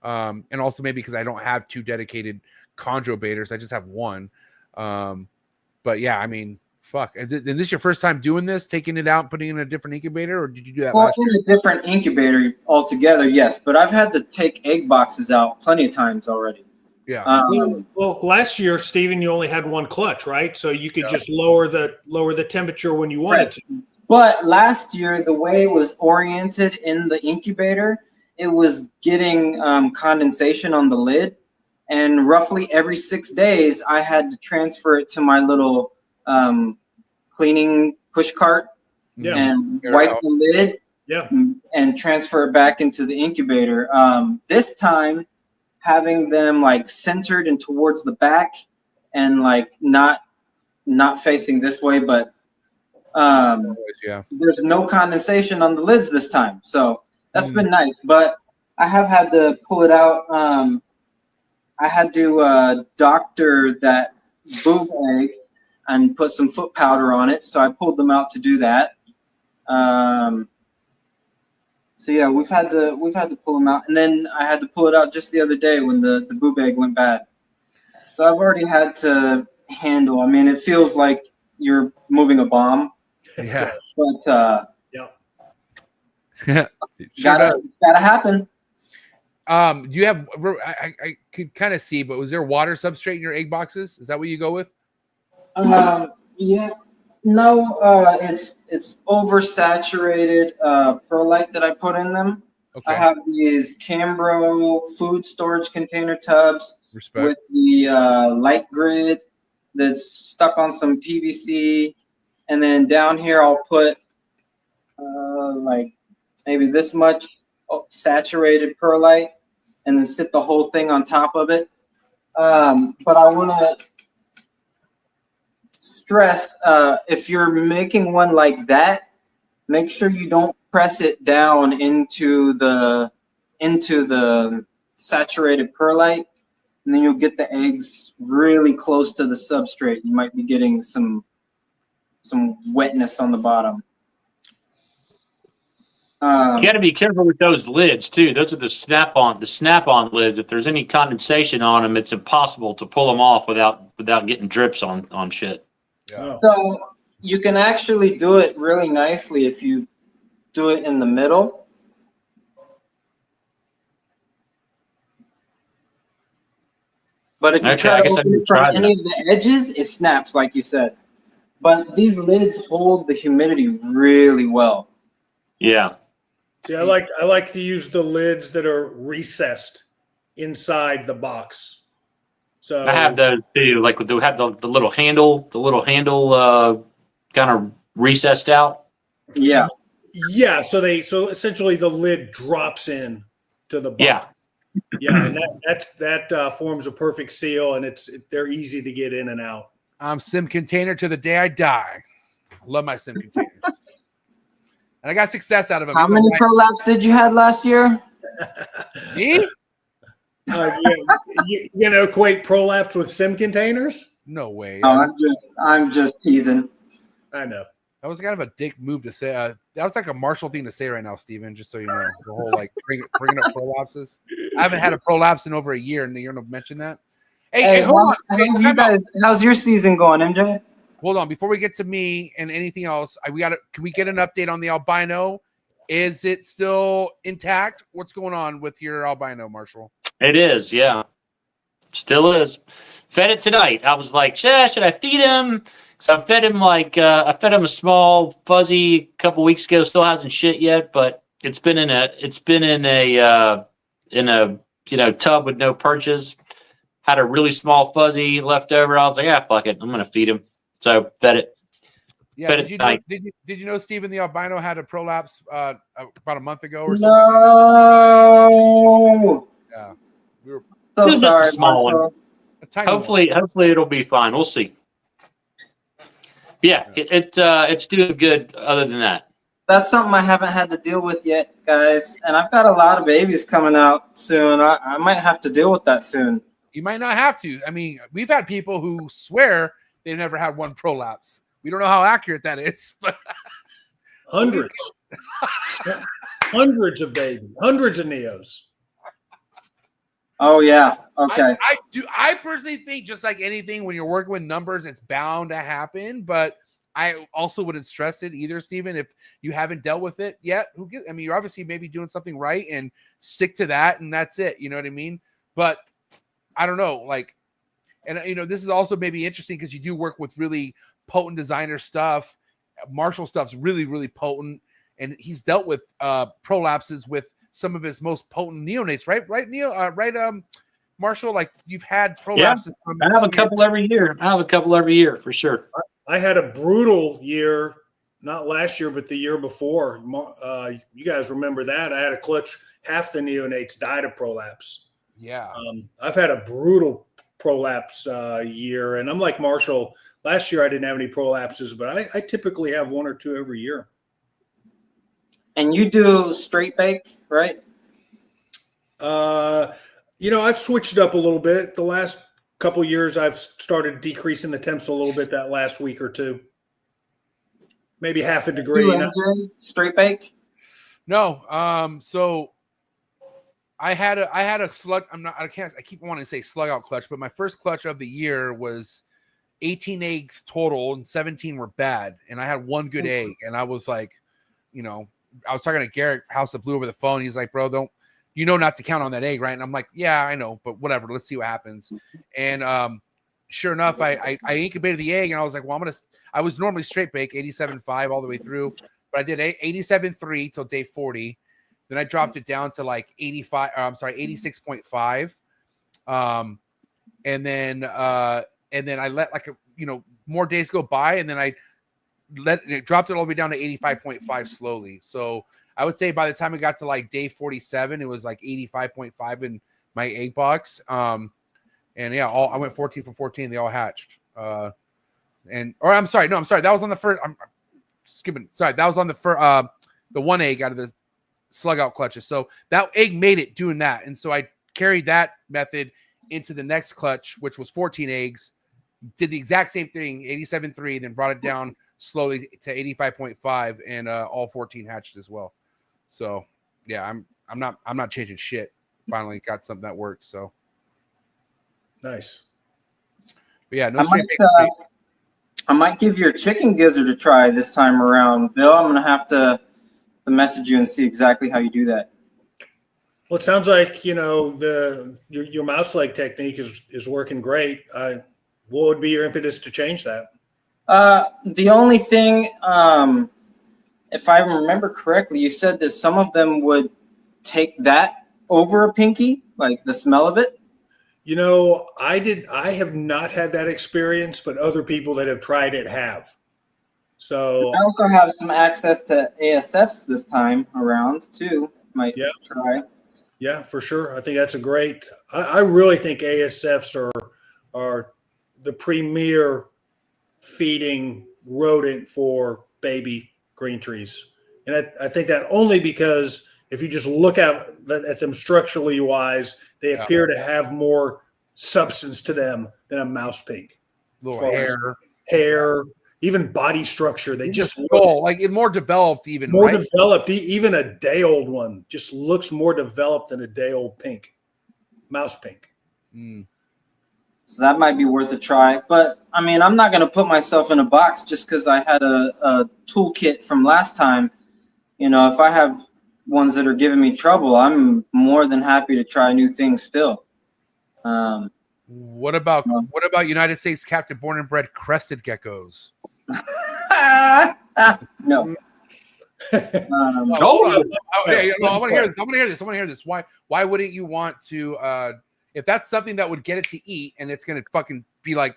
and also maybe because I don't have 2 dedicated chondro baiters, I just have 1. But yeah, I mean, fuck. Is this your first time doing this, taking it out and putting it in a different incubator, or did you do that last year? In a different incubator altogether, yes. But I've had to take egg boxes out plenty of times already. Yeah. Well, last year, Steven, you only had 1 clutch, right? So you could just lower the temperature when you wanted to. But last year, the way it was oriented in the incubator, it was getting condensation on the lid. And roughly every 6 days, I had to transfer it to my little cleaning push cart and wipe the lid and transfer it back into the incubator. This time, having them like centered and towards the back and like not facing this way, but there's no condensation on the lids this time. So that's been nice, but I have had to pull it out. I had to doctor that boob egg and put some foot powder on it. So I pulled them out to do that. So yeah, we've had to pull them out, and then I had to pull it out just the other day when the boob egg went bad. So I've already had to handle. I mean, it feels like you're moving a bomb Yeah. But Yeah. gotta happen. Do you have? I could kind of see, but was there water substrate in your egg boxes? Is that what you go with? Yeah. No, it's oversaturated perlite that I put in them. Okay. I have these Cambro food storage container tubs Respect. with the light grid that's stuck on some PVC, and then down here I'll put like maybe this much saturated perlite, and then sit the whole thing on top of it. But I want to stress, if you're making one like that, make sure you don't press it down into the saturated perlite, and then you'll get the eggs really close to the substrate. You might be getting some wetness on the bottom. You got to be careful with those lids too. Those are the snap-on lids. If there's any condensation on them, it's impossible to pull them off without getting drips on shit. Yeah. So you can actually do it really nicely if you do it in the middle. But if you try to open it from any of the edges, it snaps, like you said. But these lids hold the humidity really well. Yeah. See, I like to use the lids that are recessed inside the box. So I have those too. Like they have the little handle, kind of recessed out. Yeah. Yeah. So essentially the lid drops in to the box. Yeah. Yeah, and that forms a perfect seal, and they're easy to get in and out. I'm sim container to the day I die. Love my sim containers. And I got success out of them. How many prolapse did you have last year? Me? You gonna equate prolapse with sim containers? No way. Oh, I'm just teasing. I know. That was kind of a dick move to say. That was like a Marshall thing to say right now, Steven, just so you know. The whole like bringing up prolapses. I haven't had a prolapse in over a year, and you're going to mention that. Hey, hold on. How's your season going, MJ? Hold on. Before we get to me and anything else, can we get an update on the albino? Is it still intact? What's going on with your albino, Marshall? It is, yeah. Still is. Fed it tonight. I was like, should I feed him? So I fed him a small fuzzy a couple weeks ago. Still hasn't shit yet, but it's been in a tub with no perches. Had a really small fuzzy left over. I was like, fuck it, I'm gonna feed him. So fed it. Yeah. Fed Did you know Steven the albino had a prolapse about a month ago or something? No. Yeah. We were So This is sorry, just a small one. Marco. a tiny Hopefully it'll be fine. We'll see. Yeah, it's doing good. Other than that, That's something I haven't had to deal with yet, guys. And I've got a lot of babies coming out soon. I might have to deal with that soon. You might not have to. I mean, we've had people who swear they've never had one prolapse. We don't know how accurate that is, but Hundreds of babies, hundreds of neos. Oh yeah. Okay. I personally think, just like anything, when you're working with numbers, it's bound to happen. But I also wouldn't stress it either, Steven, if you haven't dealt with it yet. You're obviously maybe doing something right, and stick to that, and that's it. You know what I mean? But I don't know, this is also maybe interesting because you do work with really potent designer stuff. Marshall stuff's really, really potent, and he's dealt with prolapses with some of his most potent neonates, right, Neil? Marshall, like you've had prolapses. I have a couple every year for sure. I had a brutal year, not last year, but the year before. You guys remember that? I had a clutch. Half the neonates died of prolapse. Yeah. I've had a brutal prolapse year, and I'm like Marshall. Last year I didn't have any prolapses, but I typically have one or two every year. And you do straight bake, right? I've switched it up a little bit. The last couple of years, I've started decreasing the temps a little bit that last week or two. Maybe half a degree. Straight bake? No. So I had a slug. I keep wanting to say slug out clutch, but my first clutch of the year was 18 eggs total, and 17 were bad. And I had one good egg. And I was like, you know, I was talking to Garrett, House of Blue, over the phone. He's like, bro, don't, you know, not to count on that egg, right? And I'm like, yeah, I know, but whatever. Let's see what happens. And sure enough, I incubated the egg, and I was like, well, I was normally straight bake, 87.5 all the way through, but I did 87.3 till day 40. Then I dropped it down to like 86.5. And then I let like more days go by, and then I dropped it all the way down to 85.5 slowly. So I would say by the time it got to like day 47, it was like 85.5 in my egg box. And yeah, I went 14 for 14. They all hatched. I'm sorry. That was on the first. I'm skipping. Sorry, that was on the one egg out of the slug out clutches. So that egg made it doing that, and so I carried that method into the next clutch, which was 14 eggs. Did the exact same thing, 87.3, then brought it down slowly to 85.5, and all 14 hatched as well. So yeah, I'm not changing shit. Finally got something that works. So nice. But yeah, no. I might give your chicken gizzard a try this time around, Bill. I'm gonna have to message you and see exactly how you do that. Well, it sounds like your mouse leg technique is working great. What would be your impetus to change that? The only thing, if I remember correctly, you said that some of them would take that over a pinky, like the smell of it. I have not had that experience, but other people that have tried it have. So I also have some access to ASFs this time around too. Might try. Yeah, for sure. I think that's a great. I really think ASFs are the premier feeding rodent for baby green trees, and I think that only because if you just look at them structurally wise, they appear to have more substance to them than a mouse pink. Little hair, even body structure. They just look like it more developed, even more developed. Even a day old one just looks more developed than a day old pink, mouse pink. So that might be worth a try. But I mean, I'm not going to put myself in a box just because I had a toolkit from last time. If I have ones that are giving me trouble, I'm more than happy to try new things still. What about United States captive born and bred crested geckos? No. I want to hear this. Why wouldn't you want to? If that's something that would get it to eat and it's going to fucking be like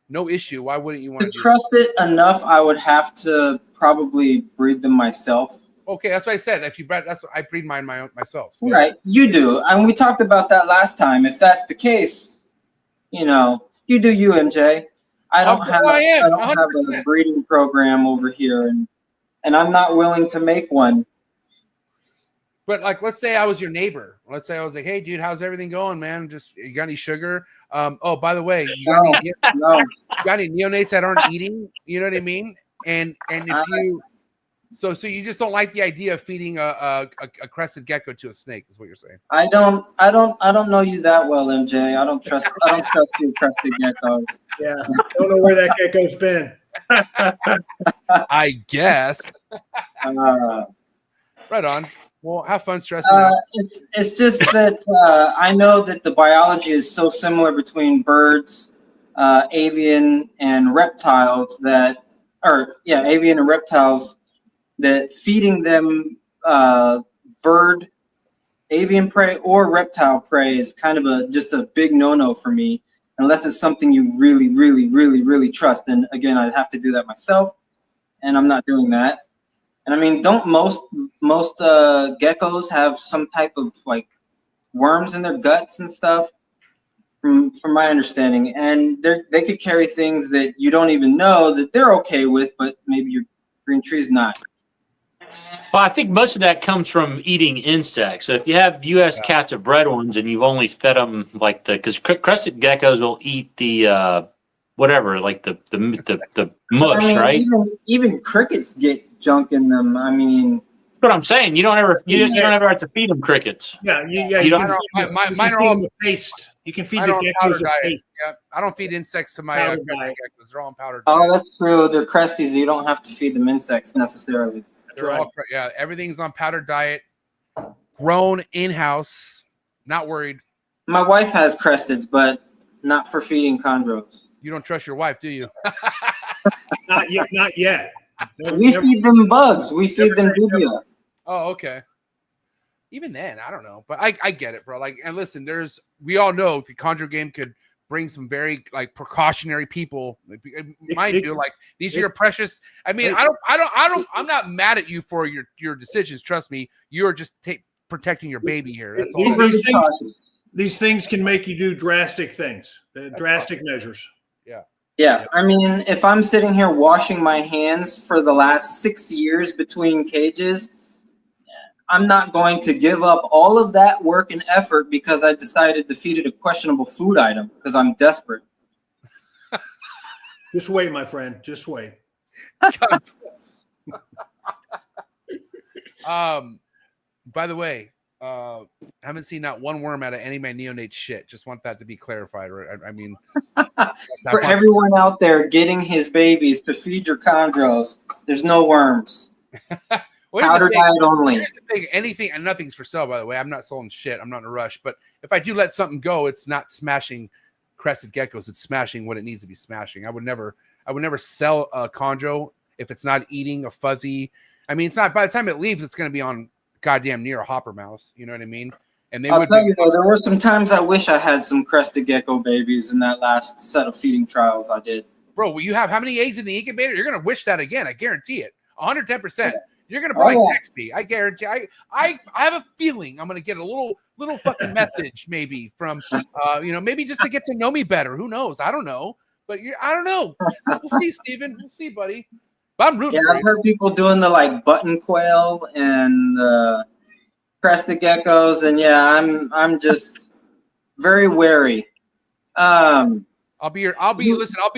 no issue, why wouldn't you want to trust it enough? I would have to probably breed them myself. Okay, that's what I said. If you bred, that's what I breed mine myself. So. Right, you do, and we talked about that last time. If that's the case, you do you, MJ. I don't have a breeding program over here, and I'm not willing to make one. But like, let's say I was your neighbor. Let's say I was like, "Hey, dude, how's everything going, man? You got any sugar? Oh, by the way, you got any neonates that aren't eating? You know what I mean? And if you, so you just don't like the idea of feeding a crested gecko to a snake, is what you're saying? I don't know you that well, MJ. I don't trust you, crested geckos. Yeah, don't know where that gecko's been. I guess. Right on. Well, have fun stressing out. It's just that I know that the biology is so similar between birds, avian, and reptiles avian and reptiles, that feeding them bird, avian prey, or reptile prey is kind of just a big no-no for me, unless it's something you really, really, really, really trust. And again, I'd have to do that myself, and I'm not doing that. And I mean, don't most geckos have some type of like worms in their guts and stuff? From my understanding, and they could carry things that you don't even know that they're okay with, but maybe your green tree's not. Well, I think most of that comes from eating insects. So if you have U.S. captive bred ones and you've only fed them because crested geckos will eat the whatever, like the mush, right? Even crickets get junk in them. I mean, what I'm saying. You don't ever have to feed them crickets. Yeah, You you don't- can feed them- you can mine are feed all- them a paste. You can feed I the don't powder geckos a diet. paste. Yeah, I don't feed insects to my Powder crested diet. geckos. They're all on powder Oh, diet. that's true. They're cresties. You don't have to feed them insects necessarily. They're right. all yeah. Everything's on powder diet. Grown in house. Not worried. My wife has cresteds, but not for feeding chondros. You don't trust your wife, do you? Not yet. Not yet. Never- We never- feed them bugs. We feed never them say never. dubia. Oh, okay. Even then, I don't know, but I get it, bro. Like, and listen, we all know the chondro game could bring some very like precautionary people. Like, mind you, like these are your precious. I mean, I'm not mad at you for your decisions. Trust me, you are just protecting your baby here. That's all. These things can make you do drastic things, drastic measures. Yeah, I mean, if I'm sitting here washing my hands for the last 6 years between cages, I'm not going to give up all of that work and effort because I decided to feed it a questionable food item because I'm desperate. Just wait, my friend. Just wait. By the way, haven't seen not one worm out of any of my neonate shit. Just want that to be clarified. I mean, For everyone out there getting his babies to feed your chondros, there's no worms. Powder diet only. Here's the thing, anything and nothing's for sale, by the way. I'm not selling shit. I'm not in a rush. But if I do let something go, it's not smashing crested geckos. It's smashing what it needs to be smashing. I would never sell a chondro if it's not eating a fuzzy. I mean, it's not, by the time it leaves, it's going to be on goddamn near a hopper mouse. You know what I mean? And I'll tell you though, there were some times I wish I had some crested gecko babies in that last set of feeding trials I did. Bro, will you have how many eggs in the incubator? You're going to wish that again. I guarantee it. 110%. You're going to probably text me. I guarantee. I have a feeling I'm going to get a little fucking message maybe from, maybe just to get to know me better. Who knows? I don't know. But I don't know. We'll see, Steven. We'll see, buddy. But I'm rooting for I've you. heard people doing the like button quail and crested geckos, and I'm just very wary. Listen, I'll be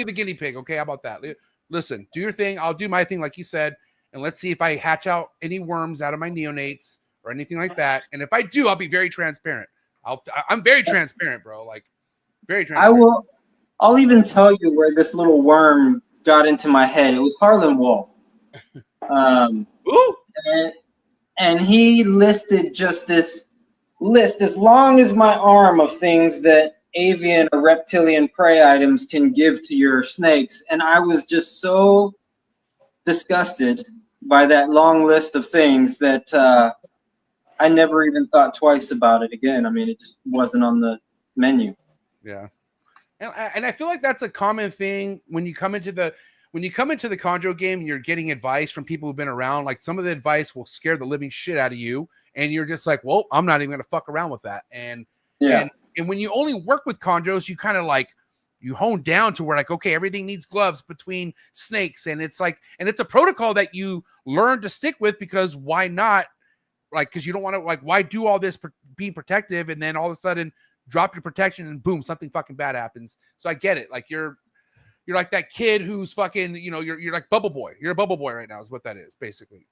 the guinea pig. Okay, how about that? Listen, do your thing. I'll do my thing, like you said, and let's see if I hatch out any worms out of my neonates or anything like that. And if I do, I'll be very transparent. I'm very transparent, bro. Like very transparent. I'll even tell you where this little worm got into my head. It was Harlan Wall. And he listed just this list as long as my arm of things that avian or reptilian prey items can give to your snakes. And I was just so disgusted by that long list of things that I never even thought twice about it again. I mean, it just wasn't on the menu. Yeah. And I feel like that's a common thing when you come into the chondro game and you're getting advice from people who've been around. Like some of the advice will scare the living shit out of you, and you're just like, well, I'm not even gonna fuck around with that. And when you only work with chondros, you kind of like you hone down to where like, okay, everything needs gloves between snakes, and it's like, and it's a protocol that you learn to stick with because why not? Like, because you don't want to like, why do all this being protective and then all of a sudden drop your protection and boom, something fucking bad happens. So I get it. Like you're like that kid who's fucking, you're like bubble boy. You're a bubble boy right now is what that is basically.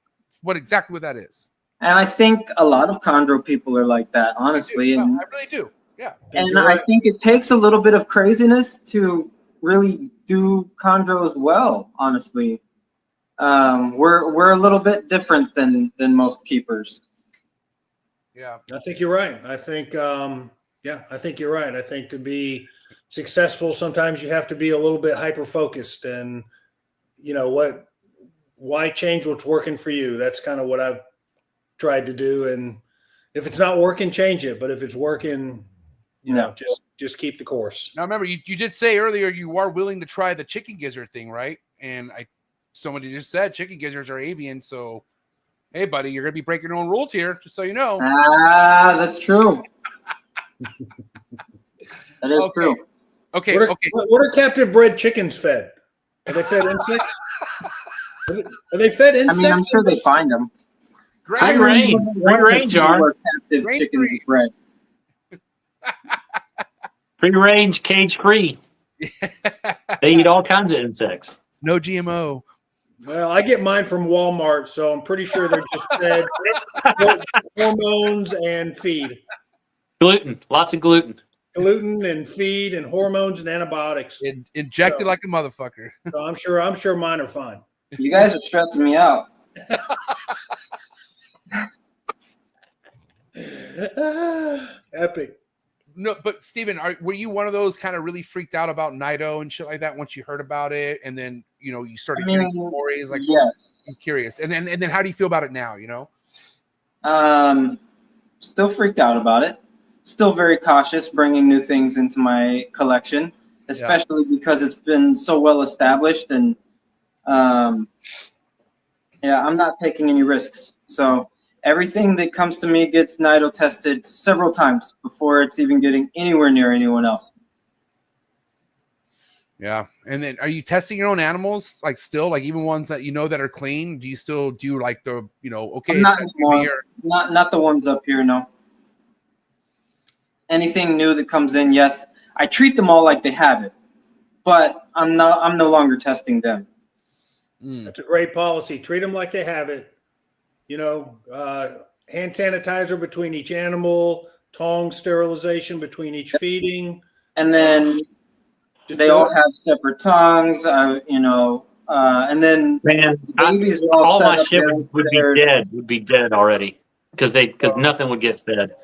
Exactly what that is. And I think a lot of chondro people are like that, honestly. I really do. Yeah. And I think it takes a little bit of craziness to really do chondros well, honestly. We're a little bit different than most keepers. Yeah. I think you're right. I think I think you're right. I think to be successful, sometimes you have to be a little bit hyper focused, and why change what's working for you? That's kind of what I've tried to do. And if it's not working, change it. But if it's working, just keep the course. Now remember, you did say earlier you are willing to try the chicken gizzard thing, right? And somebody just said chicken gizzards are avian, so hey, buddy, you're gonna be breaking your own rules here, just so you know. That's true. That is true. Okay. What are captive bred chickens fed? Are they fed insects? Are they fed insects? I mean, I'm sure they find them. Free range, are captive chickens bred. Free range, cage free. They eat all kinds of insects. No GMO. Well, I get mine from Walmart, so I'm pretty sure they're just fed hormones and feed. Gluten, lots of gluten. Gluten and feed and hormones and antibiotics. Injected like a motherfucker. So I'm sure mine are fine. You guys are stressing me out. Epic. No, but Steven, were you one of those kind of really freaked out about Nido and shit like that once you heard about it, and then you started hearing stories? Like, yeah, I'm curious. And then how do you feel about it now? Still freaked out about it. Still very cautious bringing new things into my collection, especially because it's been so well established, and I'm not taking any risks. So everything that comes to me gets Nido tested several times before it's even getting anywhere near anyone else. Yeah. And then are you testing your own animals? Like still, like even ones that that are clean? Do you still do like the, okay, not the ones up here, no. Anything new that comes in, yes. I treat them all like they have it, but I'm no longer testing them. That's a great policy. Treat them like they have it. Hand sanitizer between each animal, tongs sterilization between each feeding. And then they all have separate tongues, and then babies all my shit would be dead already because nothing would get fed.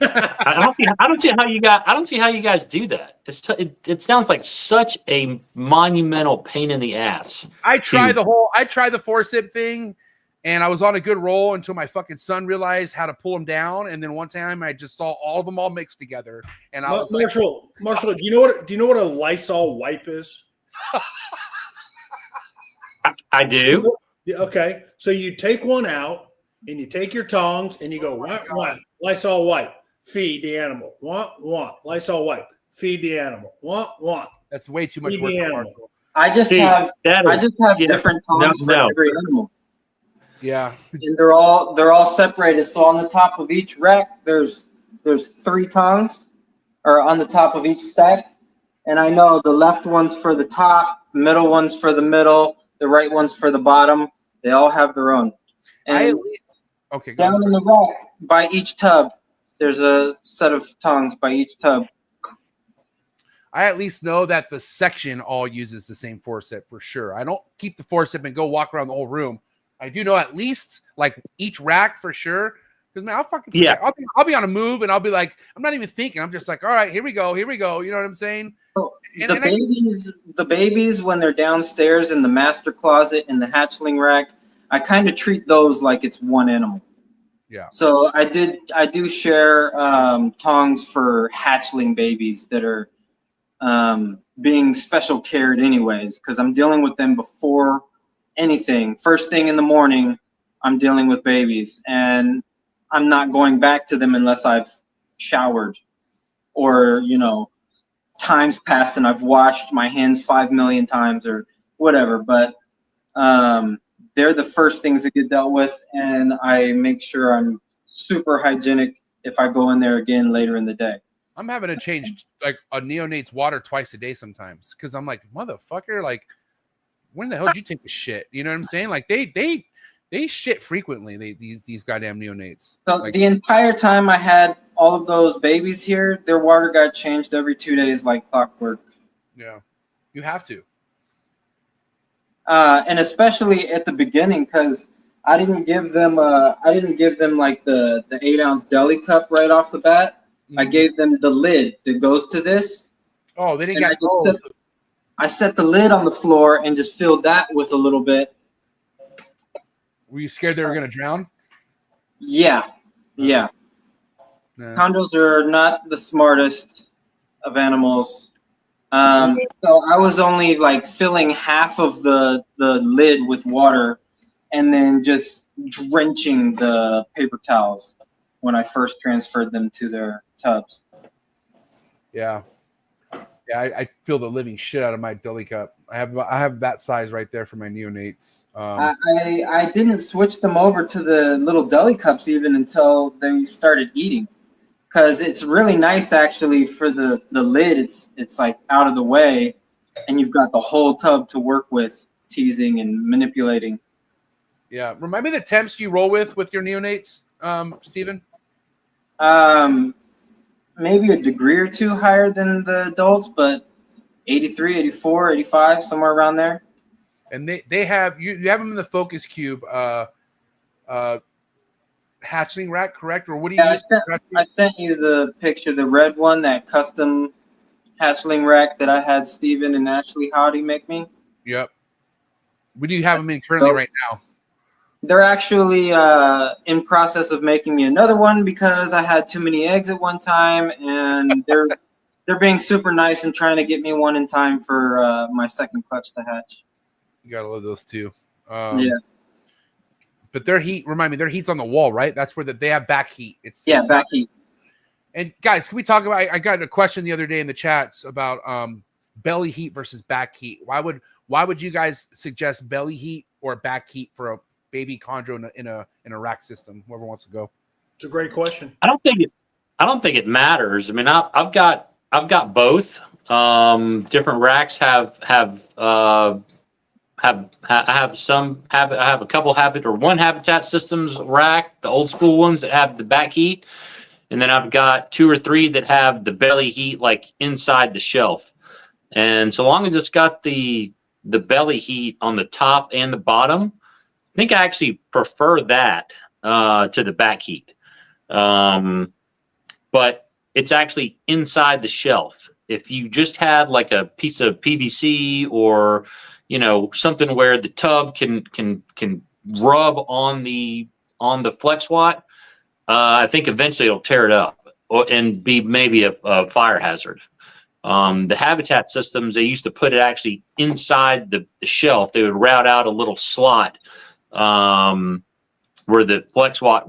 I don't see how you guys do that. It sounds like such a monumental pain in the ass. I tried the forcip thing, and I was on a good roll until my fucking son realized how to pull them down. And then one time I just saw all of them all mixed together. And I was Marshall, do you know what a Lysol wipe is? I do. Okay. So you take one out and you take your tongs and you go, want, Lysol wipe, feed the animal. Want, Lysol wipe, feed the animal. Want. That's way too much work. I just have different tongs for every animal. Yeah, and they're all separated. So on the top of each rack, there's 3 tongs, or on the top of each stack. And I know the left one's for the top, middle one's for the middle, the right one's for the bottom. They all have their own. And down in the rack by each tub, there's a set of tongs by each tub. I at least know that the section all uses the same forcip for sure. I don't keep the forcip and go walk around the whole room. I do know at least like each rack for sure. Because man, I'll fucking forget. I'll be on a move and I'll be like, I'm not even thinking. I'm just like, all right, here we go. You know what I'm saying? The babies when they're downstairs in the master closet in the hatchling rack, I kind of treat those like it's one animal. Yeah. So I do share tongs for hatchling babies that are being special cared anyways, because I'm dealing with them before anything. First thing in the morning, I'm dealing with babies, and I'm not going back to them unless I've showered or, time's passed and I've washed my hands 5 million times or whatever. But they're the first things that get dealt with, and I make sure I'm super hygienic if I go in there again later in the day. I'm having to change like a neonate's water twice a day sometimes because I'm like, motherfucker, like, when the hell did you take a shit? You know what I'm saying? Like they shit frequently. These goddamn neonates. So like, the entire time I had all of those babies here, their water got changed every 2 days like clockwork. Yeah, you have to. And especially at the beginning, because I didn't give them like the 8-ounce deli cup right off the bat. Mm-hmm. I gave them the lid that goes to this. Oh, they didn't get gold. I set the lid on the floor and just filled that with a little bit. Were you scared they were going to drown? Yeah. Chondros are not the smartest of animals. So I was only like filling half of the lid with water and then just drenching the paper towels when I first transferred them to their tubs. Yeah. Yeah, I feel the living shit out of my deli cup. I have that size right there for my neonates. I didn't switch them over to the little deli cups even until they started eating, because it's really nice actually for the lid. It's like out of the way, and you've got the whole tub to work with teasing and manipulating. Yeah. Remind me the temps you roll with your neonates, Stephen. Maybe a degree or two higher than the adults, but 83, 84, 85, somewhere around there. And they have you have them in the focus cube hatchling rack, correct? Or what do you use? I sent you the picture, the red one, that custom hatchling rack that I had Steven and Ashley Howdy make me. Yep. What do you have them in currently right now? They're actually in process of making me another one because I had too many eggs at one time, and they're being super nice and trying to get me one in time for my second clutch to hatch. You gotta love those two. Yeah. But their heat, remind me, their heat's on the wall, right? That's where they have back heat. It's back heat. And guys, can we talk about? I got a question the other day in the chats about belly heat versus back heat. Why would you guys suggest belly heat or back heat for a baby chondro in a rack system? Whoever wants to go. It's a great question. I don't think it matters. I mean, I've got both. Different racks have I have a couple one habitat systems rack, the old school ones that have the back heat, and then I've got 2 or 3 that have the belly heat like inside the shelf. And so long as it's got the belly heat on the top and the bottom, I think I actually prefer that to the back heat. But it's actually inside the shelf. If you just had like a piece of PVC or something where the tub can rub on the flex watt, I think eventually it'll tear it up and be maybe a fire hazard. The habitat systems, they used to put it actually inside the shelf. They would route out a little slot where the flex watt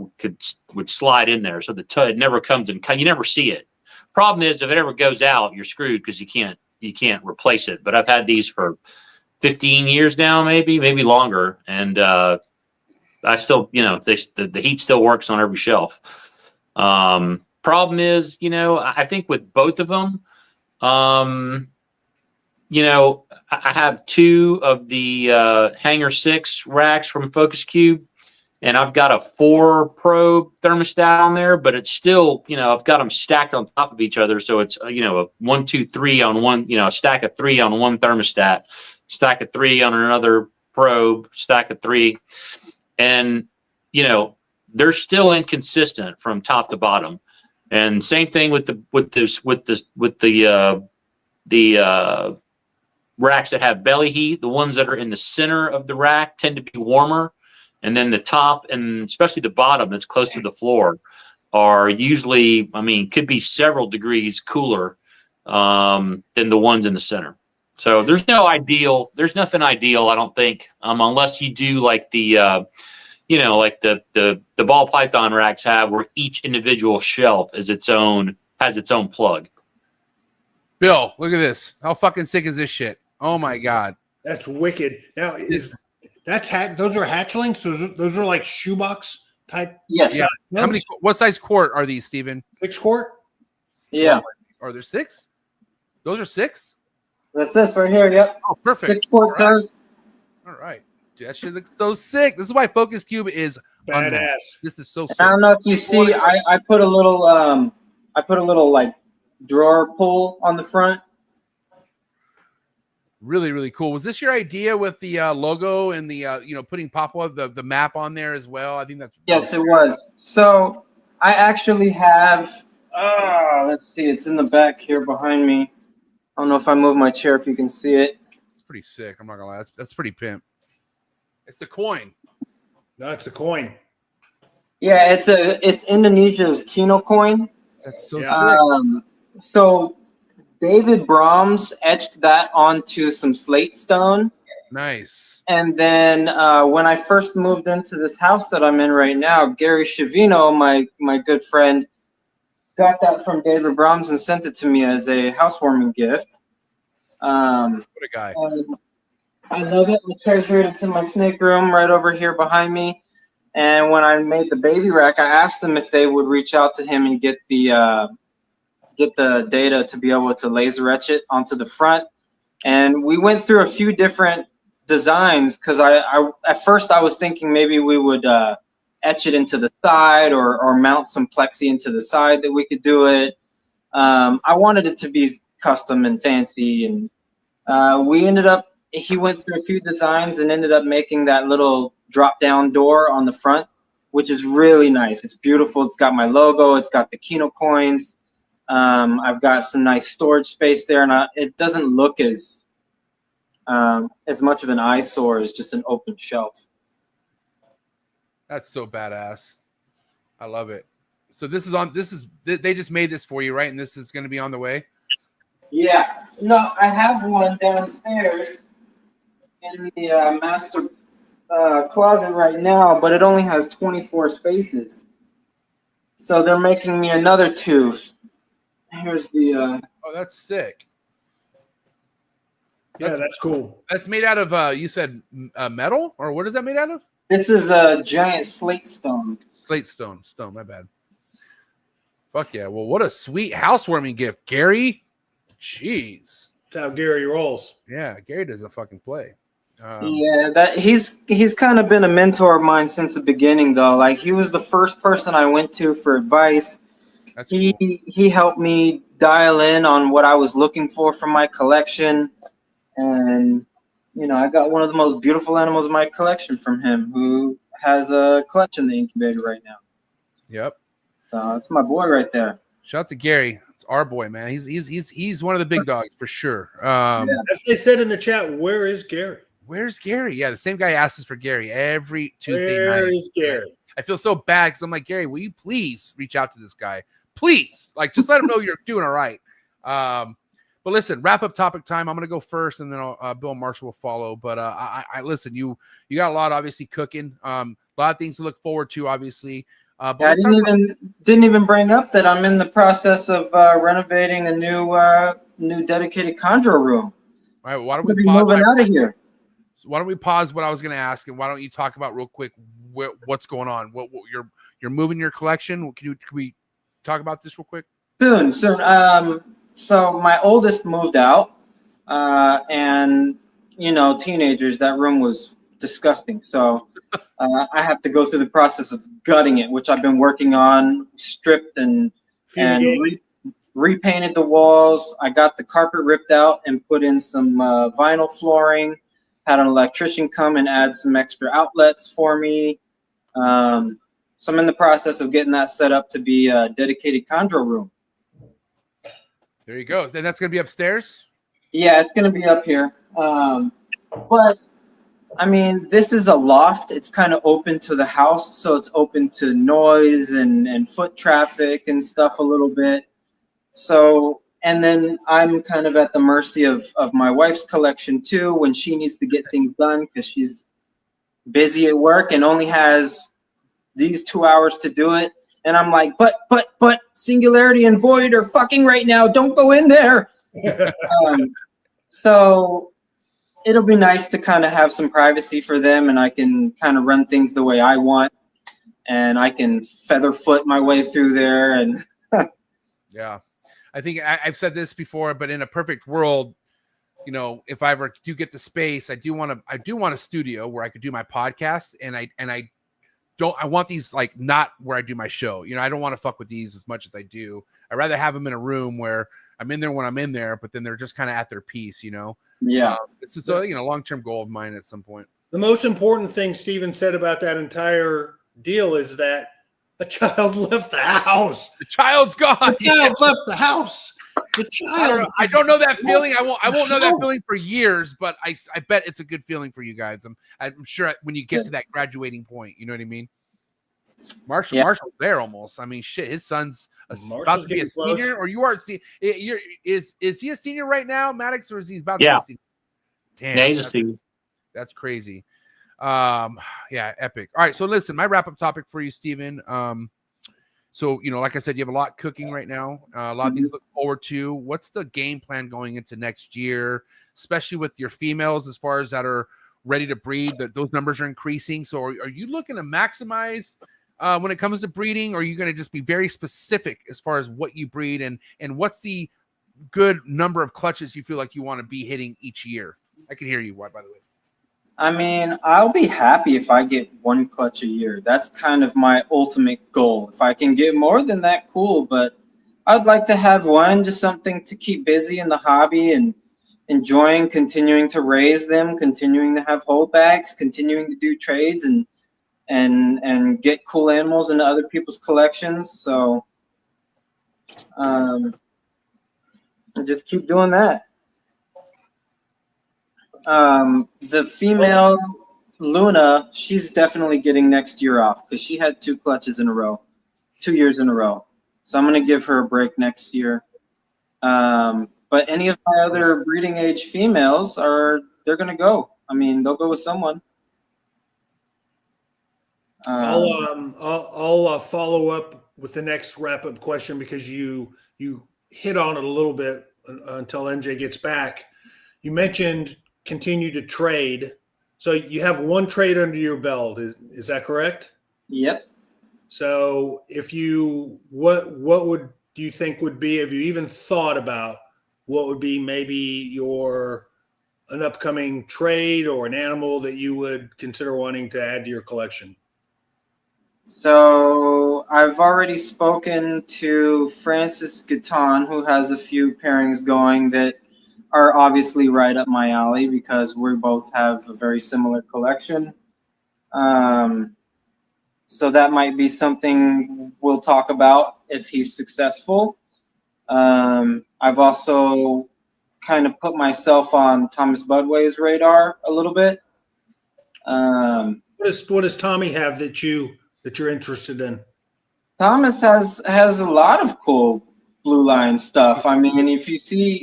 would slide in there, so the it never comes in. You never see it. Problem is, if it ever goes out, you're screwed because you can't replace it. But I've had these for 15 years now, maybe longer, and I still, the heat still works on every shelf. Problem is, I think with both of them, I have 2 of the Hanger 6 racks from Focus Cube, and I've got a 4 probe thermostat on there, but it's still, I've got them stacked on top of each other. So it's, a 1, 2, 3 on one, a stack of 3 on one thermostat, stack of 3 on another probe, stack of 3. And, they're still inconsistent from top to bottom. And same thing with the racks that have belly heat. The ones that are in the center of the rack tend to be warmer, and then the top and especially the bottom that's close to the floor are usually, could be several degrees cooler than the ones in the center. So there's nothing ideal, I don't think, unless you do like the like the ball python racks have, where each individual shelf has its own plug. Bill, look at this. How fucking sick is this shit? Oh my God. That's wicked. Now those are hatchlings? So those are like shoebox type? Yes. Yeah. What size quart are these, Steven? 6 quart? Yeah. Are there 6? Those are 6? That's this right here. Yep. Oh, perfect. 6 quart. All right. Dude, that shit looks so sick. This is why Focus Cube is badass. unmatched. This is so sick. I don't know if you see, I put a little like drawer pull on the front. Really, really cool. Was this your idea with the logo and the putting Papua the map on there as well? I think that's Yes, it was. So I actually have let's see, it's in the back here behind me. I don't know if I move my chair if you can see it. It's pretty sick. I'm not gonna lie. That's pretty pimp. It's a coin. That's a coin. Yeah, it's Indonesia's Kino coin. That's so Yeah. sick. So David Brahms etched that onto some slate stone. Nice. And then when I first moved into this house that I'm in right now, Gary Shavino, my good friend, got that from David Brahms and sent it to me as a housewarming gift. What a guy. I love it. I treasure it. It's in my snake room right over here behind me. And when I made the baby rack, I asked them if they would reach out to him and get the data to be able to laser etch it onto the front. And we went through a few different designs because I at first I was thinking maybe we would etch it into the side or mount some plexi into the side that we could do it. I wanted it to be custom and fancy, and he went through a few designs and ended up making that little drop down door on the front, which is really nice. It's beautiful. It's got my logo. It's got the Kino coins. I've got some nice storage space there, and it doesn't look as much of an eyesore as just an open shelf. That's so badass. I love it. So they just made this for you, right? And this is going to be on the way? Yeah. No, I have one downstairs in the master closet right now, but it only has 24 spaces. So they're making me another 2. Here's the... Oh, that's sick. Yeah, that's cool. That's made out of, you said metal? Or what is that made out of? This is a giant slate stone. Slate stone, my bad. Fuck yeah. Well, what a sweet housewarming gift, Gary. Jeez. That's how Gary rolls. Yeah, Gary does a fucking play. Yeah, he's kind of been a mentor of mine since the beginning, though. Like, he was the first person I went to for advice. That's cool. He helped me dial in on what I was looking for from my collection. And, you know, I got one of the most beautiful animals in my collection from him, who has a clutch in the incubator right now. Yep. So it's my boy right there. Shout out to Gary. It's our boy, man. He's one of the big dogs for sure. As they said in the chat, where is Gary? Where's Gary? Yeah, the same guy asks us for Gary every Tuesday night. Where is Gary? I feel so bad because I'm like, Gary, will you please reach out to this guy? Please, like, just let him know you're doing all right. But listen, wrap up topic time. I'm gonna go first, and then Bill and Marshall will follow. But I listen. You got a lot, obviously, cooking. A lot of things to look forward to, obviously. But I didn't even bring up that I'm in the process of renovating a new dedicated chondro room. All right, why don't We'll we be moving out of here? Why don't we pause what I was going to ask, and why don't you talk about real quick what's going on? What you're moving your collection? Can we talk about this real quick? Soon. So my oldest moved out, and you know, teenagers. That room was disgusting. So I have to go through the process of gutting it, which I've been working on. Stripped and repainted the walls. I got the carpet ripped out and put in some vinyl flooring. Had an electrician come and add some extra outlets for me. So I'm in the process of getting that set up to be a dedicated chondro room. There you go. Then that's going to be upstairs? Yeah, it's going to be up here. But, I mean, this is a loft. It's kind of open to the house, so it's open to noise and foot traffic and stuff a little bit. So... And then I'm kind of at the mercy of my wife's collection too, when she needs to get things done because she's busy at work and only has these 2 hours to do it. And I'm like, but Singularity and Void are fucking right now. Don't go in there. So it'll be nice to kind of have some privacy for them, and I can kind of run things the way I want, and I can feather foot my way through there. And yeah. I think I've said this before, but in a perfect world, you know, if I ever do get the space, I do want a studio where I could do my podcast, and I want these like not where I do my show. You know, I don't want to fuck with these as much as I do. I'd rather have them in a room where I'm in there when I'm in there, but then they're just kind of at their piece, you know? Yeah. It's just a, long-term goal of mine at some point. The most important thing Steven said about that entire deal is that a child left the house. The child's gone. The child left the house. The child. I don't know that feeling. I won't know that feeling for years, but I bet it's a good feeling for you guys. I'm sure when you get to that graduating point, you know what I mean? Marshall's there almost. I mean, shit, his son's about to be a senior, or you are. Is he a senior right now, Maddox, or is he about to be a senior? Damn, yeah, he's a senior. That's crazy. Yeah, epic. All right, so listen, my wrap-up topic for you, Steven. So, like I said, you have a lot cooking right now, a lot of things to look forward to. What's the game plan going into next year, especially with your females as far as that are ready to breed, that those numbers are increasing? So are you looking to maximize when it comes to breeding, or are you going to just be very specific as far as what you breed, and what's the good number of clutches you feel like you want to be hitting each year? I can hear you, by the way. I mean, I'll be happy if I get 1 clutch a year. That's kind of my ultimate goal. If I can get more than that, cool. But I'd like to have one, just something to keep busy in the hobby and enjoying, continuing to raise them, continuing to have holdbacks, continuing to do trades and get cool animals into other people's collections. So just keep doing that. The female Luna, she's definitely getting next year off because she had 2 clutches in a row, 2 years in a row. So I'm going to give her a break next year. But any of my other breeding age females they're going to go. I mean, they'll go with someone. I'll follow up with the next wrap up question because you hit on it a little bit until NJ gets back. You mentioned continue to trade. So you have 1 trade under your belt. Is that correct? Yep. So if what do you think would be, have you even thought about what would be maybe an upcoming trade or an animal that you would consider wanting to add to your collection? So I've already spoken to Francis Guiton, who has a few pairings going that are obviously right up my alley because we both have a very similar collection. So that might be something we'll talk about if he's successful. I've also kind of put myself on Thomas Budway's radar a little bit. What does Tommy have that you're interested in? Thomas has a lot of cool blue line stuff. I mean, if you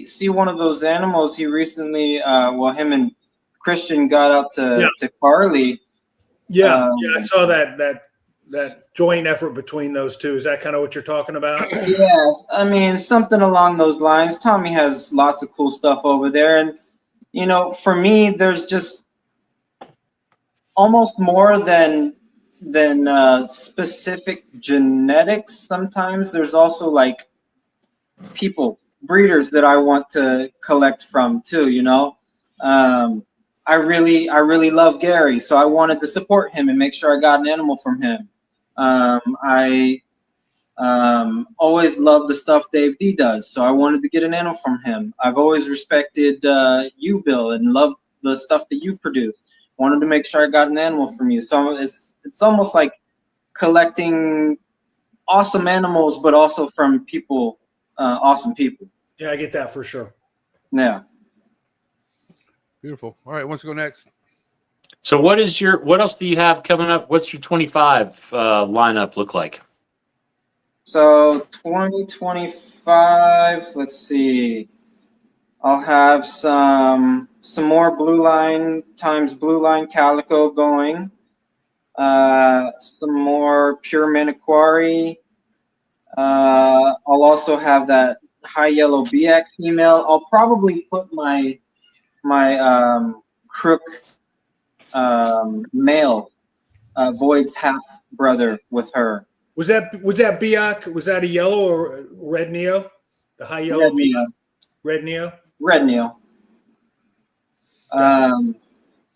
see one of those animals, he recently, him and Christian got out to Carly. Yeah, I saw that joint effort between those two. Is that kind of what you're talking about? Yeah, I mean, something along those lines. Tommy has lots of cool stuff over there. And, for me, there's just almost more than specific genetics. Sometimes there's also like breeders that I want to collect from too, I really love Gary, so I wanted to support him and make sure I got an animal from him. I always love the stuff Dave D does, so I wanted to get an animal from him. I've always respected you, Bill, and loved the stuff that you produce. Wanted to make sure I got an animal from you. So it's almost like collecting awesome animals, but also from people, awesome people. Yeah, I get that for sure. Yeah. Beautiful. All right, wants to go next? So what else do you have coming up? What's your 25 lineup look like? So 2025, let's see. I'll have some more blue line times blue line calico going. Some more pure maniquari. I'll also have that high yellow Biak female. I'll probably put my crook male Void's half brother with her. Was that Biak? Was that a yellow or red neo? The high yellow Red Neo. Red neo. Red Neo.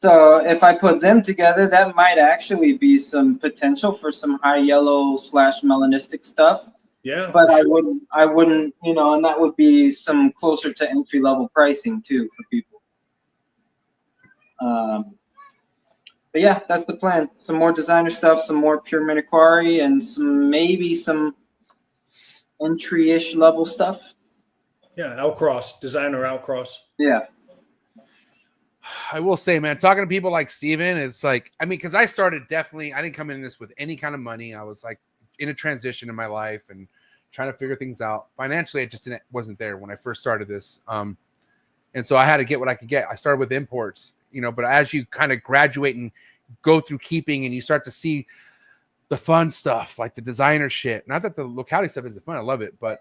So if I put them together, that might actually be some potential for some high yellow / melanistic stuff. Yeah, but I wouldn't, and that would be some closer to entry level pricing too for people. But yeah, that's the plan. Some more designer stuff, some more pure maniquari, and maybe some entry-ish level stuff. Yeah, outcross, designer outcross. Yeah. I will say, man, talking to people like Steven, it's like, I mean, because I didn't come in this with any kind of money. I was like in a transition in my life and trying to figure things out. Financially, I just wasn't there when I first started this. And so I had to get what I could get. I started with imports, but as you kind of graduate and go through keeping and you start to see the fun stuff, like the designer shit, not that the locality stuff isn't fun, I love it, but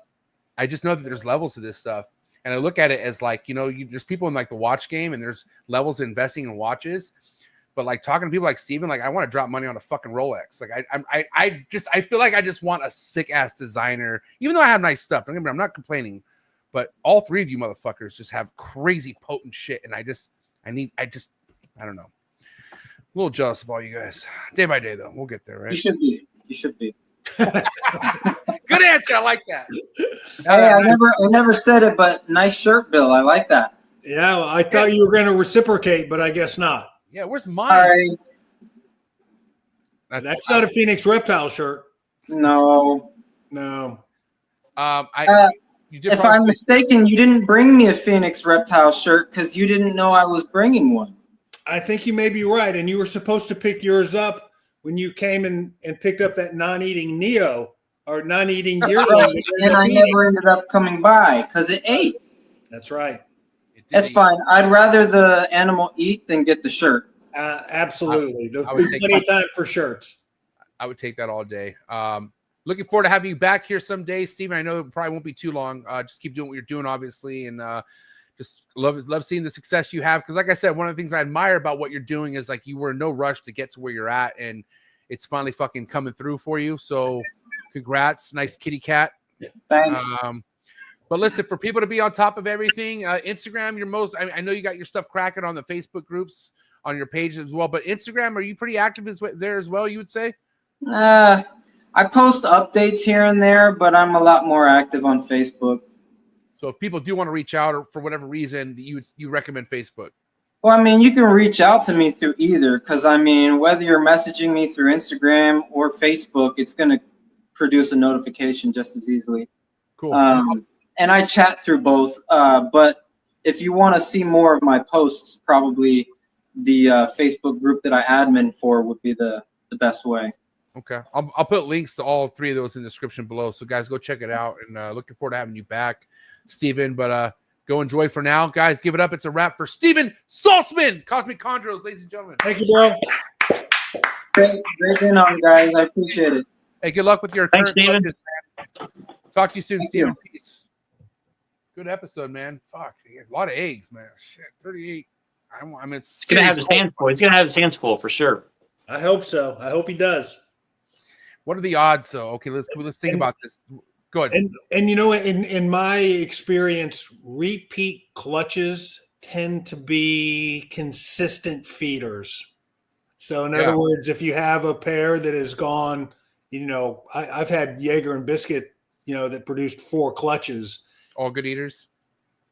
I just know that there's levels to this stuff. And I look at it as like, there's people in like the watch game and there's levels of investing in watches. But like talking to people like Steven, like I want to drop money on a fucking Rolex. Like I feel like I just want a sick ass designer, even though I have nice stuff. Don't get me wrong, I'm not complaining, but all three of you motherfuckers just have crazy potent shit. And I don't know. little jealous of all you guys. Day by day, though. We'll get there, You right? should be. You should be. Good answer. I like that. Hey, I never said it, but nice shirt, Bill. I like that. Yeah, well, I thought you were going to reciprocate, but I guess not. Yeah, where's mine? Sorry. That's not a Phoenix Reptile shirt. No. No. You did If I'm mistaken, you didn't bring me a Phoenix Reptile shirt because you didn't know I was bringing one. I think you may be right, and you were supposed to pick yours up when you came and picked up that non-eating Neo or non-eating yearling. And I never ended up coming by because it ate. That's right. That's fine. I'd rather the animal eat than get the shirt. Absolutely. There's I would take plenty of time for shirts. I would take that all day. Looking forward to having you back here someday, Steven. I know it probably won't be too long. Just keep doing what you're doing, obviously, and just love seeing the success you have. Because, like I said, one of the things I admire about what you're doing is like you were in no rush to get to where you're at, and it's finally fucking coming through for you. So, congrats, nice kitty cat. Thanks. But listen, for people to be on top of everything, Instagram, I know you got your stuff cracking on the Facebook groups, on your page as well. But Instagram, are you pretty active there as well, you would say? I post updates here and there, but I'm a lot more active on Facebook. So if people do want to reach out or for whatever reason, you recommend Facebook? Well, I mean, you can reach out to me through either because, I mean, whether you're messaging me through Instagram or Facebook, it's going to produce a notification just as easily. Cool. And I chat through both. But if you want to see more of my posts, probably the Facebook group that I admin for would be the best way. Okay. I'll put links to all three of those in the description below. So, guys, go check it out. And looking forward to having you back, Steven. But go enjoy for now. Guys, give it up. It's a wrap for Steven Saltzman, Cosmic Chondros, ladies and gentlemen. Thank you, bro. Great being on, guys. I appreciate it. Hey, good luck with your Thanks, current Steven. clutches, man. Talk to you soon, Thank Steven. you. Peace. Good episode, man. Fuck. A lot of eggs, man. Shit. 38. It's going to have his hands full. He's going to have his hands full for sure. I hope so. I hope he does. What are the odds, though? Okay, let's think about this. Go ahead. And you know, in my experience, repeat clutches tend to be consistent feeders. So in other words, if you have a pair that has gone, you know, I've had Jaeger and Biscuit, you know, that produced 4 clutches. All good eaters?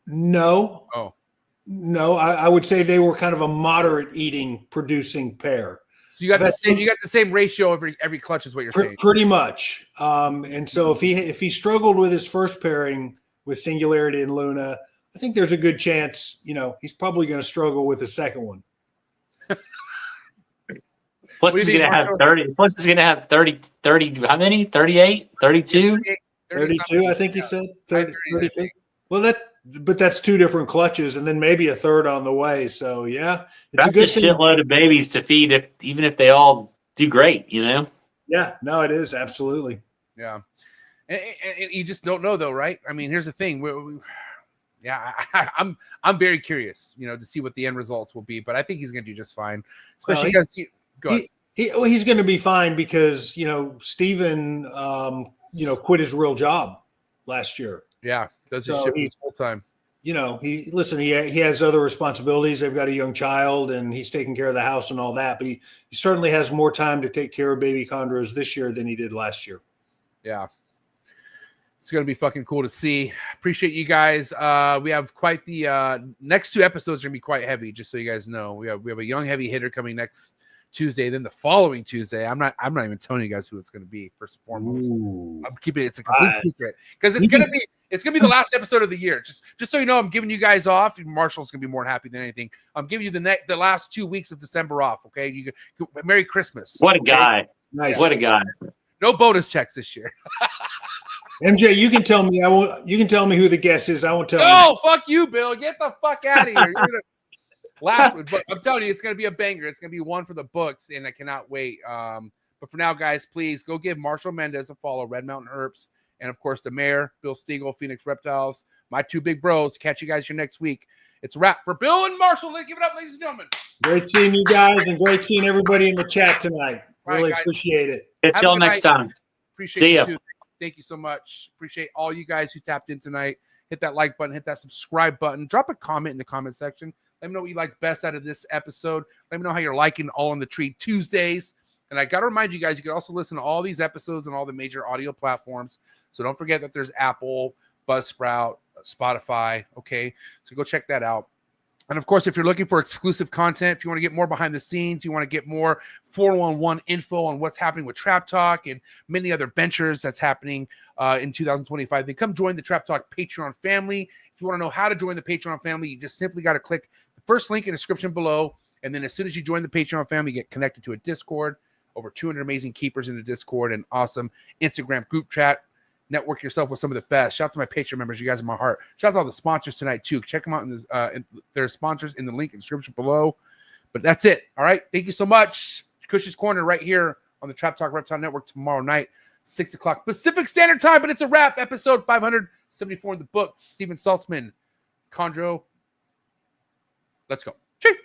No. Oh. No, I would say they were kind of a moderate eating producing pair. So you got the same ratio every clutch is what you're saying. Pretty much. And so if he struggled with his first pairing with Singularity and Luna, I think there's a good chance, you know, he's probably going to struggle with the second one. Plus he's going to have 30. Plus he's going to have 30. How many? 38? 32? 32, I think he said. 32. Well, but that's 2 different clutches, and then maybe a third on the way. So yeah, it's That's a good a shitload of babies to feed, even if they all do great, you know. Yeah, no, it is absolutely. Yeah, and you just don't know though, right? I mean, here's the thing. I'm very curious, you know, to see what the end results will be. But I think he's going to do just fine, especially because he's going to be fine because you know Steven, you know, quit his real job last year. Yeah. Does his shit full time. You know, he has other responsibilities. They've got a young child and he's taking care of the house and all that, but he certainly has more time to take care of baby chondros this year than he did last year. Yeah. It's going to be fucking cool to see. Appreciate you guys. We have quite the next 2 episodes are going to be quite heavy, just so you guys know. We have a young heavy hitter coming next Tuesday, then the following Tuesday. I'm not even telling you guys who it's going to be first and foremost. I'm keeping it's a complete secret because it's going to be the last episode of the year. Just so you know, I'm giving you guys off. Marshall's going to be more happy than anything. I'm giving you the last 2 weeks of December off. Okay, you Merry Christmas. What a guy! Nice. What a guy! No bonus checks this year. MJ, you can tell me. You can tell me who the guest is. I won't tell you. No, fuck you, Bill. Get the fuck out of here. Last one, but I'm telling you, it's going to be a banger. It's going to be one for the books, and I cannot wait. But for now, guys, please go give Marshall Mendez a follow, Red Mountain Herbs, and of course, the mayor, Bill Stiegel, Phoenix Reptiles, my 2 big bros. Catch you guys here next week. It's a wrap for Bill and Marshall. Give it up, ladies and gentlemen. Great seeing you guys, and great seeing everybody in the chat tonight. Really appreciate it. Until next time. Appreciate you too. Thank you so much. Appreciate all you guys who tapped in tonight. Hit that like button. Hit that subscribe button. Drop a comment in the comment section. Let me know what you liked best out of this episode. Let me know how you're liking All on the Tree Tuesdays. And I got to remind you guys, you can also listen to all these episodes on all the major audio platforms. So don't forget that there's Apple, Buzzsprout, Spotify. Okay, so go check that out. And of course, if you're looking for exclusive content, if you want to get more behind the scenes, you want to get more 411 info on what's happening with Trap Talk and many other ventures that's happening in 2025, then come join the Trap Talk Patreon family. If you want to know how to join the Patreon family, you just simply got to click the first link in the description below. And then as soon as you join the Patreon family, you get connected to a Discord, over 200 amazing keepers in the Discord, and awesome Instagram group chat. Network yourself with some of the best. Shout out to my Patreon members. You guys are my heart. Shout out to all the sponsors tonight, too. Check them out. Their sponsors in the link in the description below. But that's it. All right. Thank you so much. Cush's Corner right here on the Trap Talk Reptile Network tomorrow night, 6 o'clock Pacific Standard Time. But it's a wrap. Episode 574 in the books. Steven Saltzman, Chondro. Let's go. Cheers.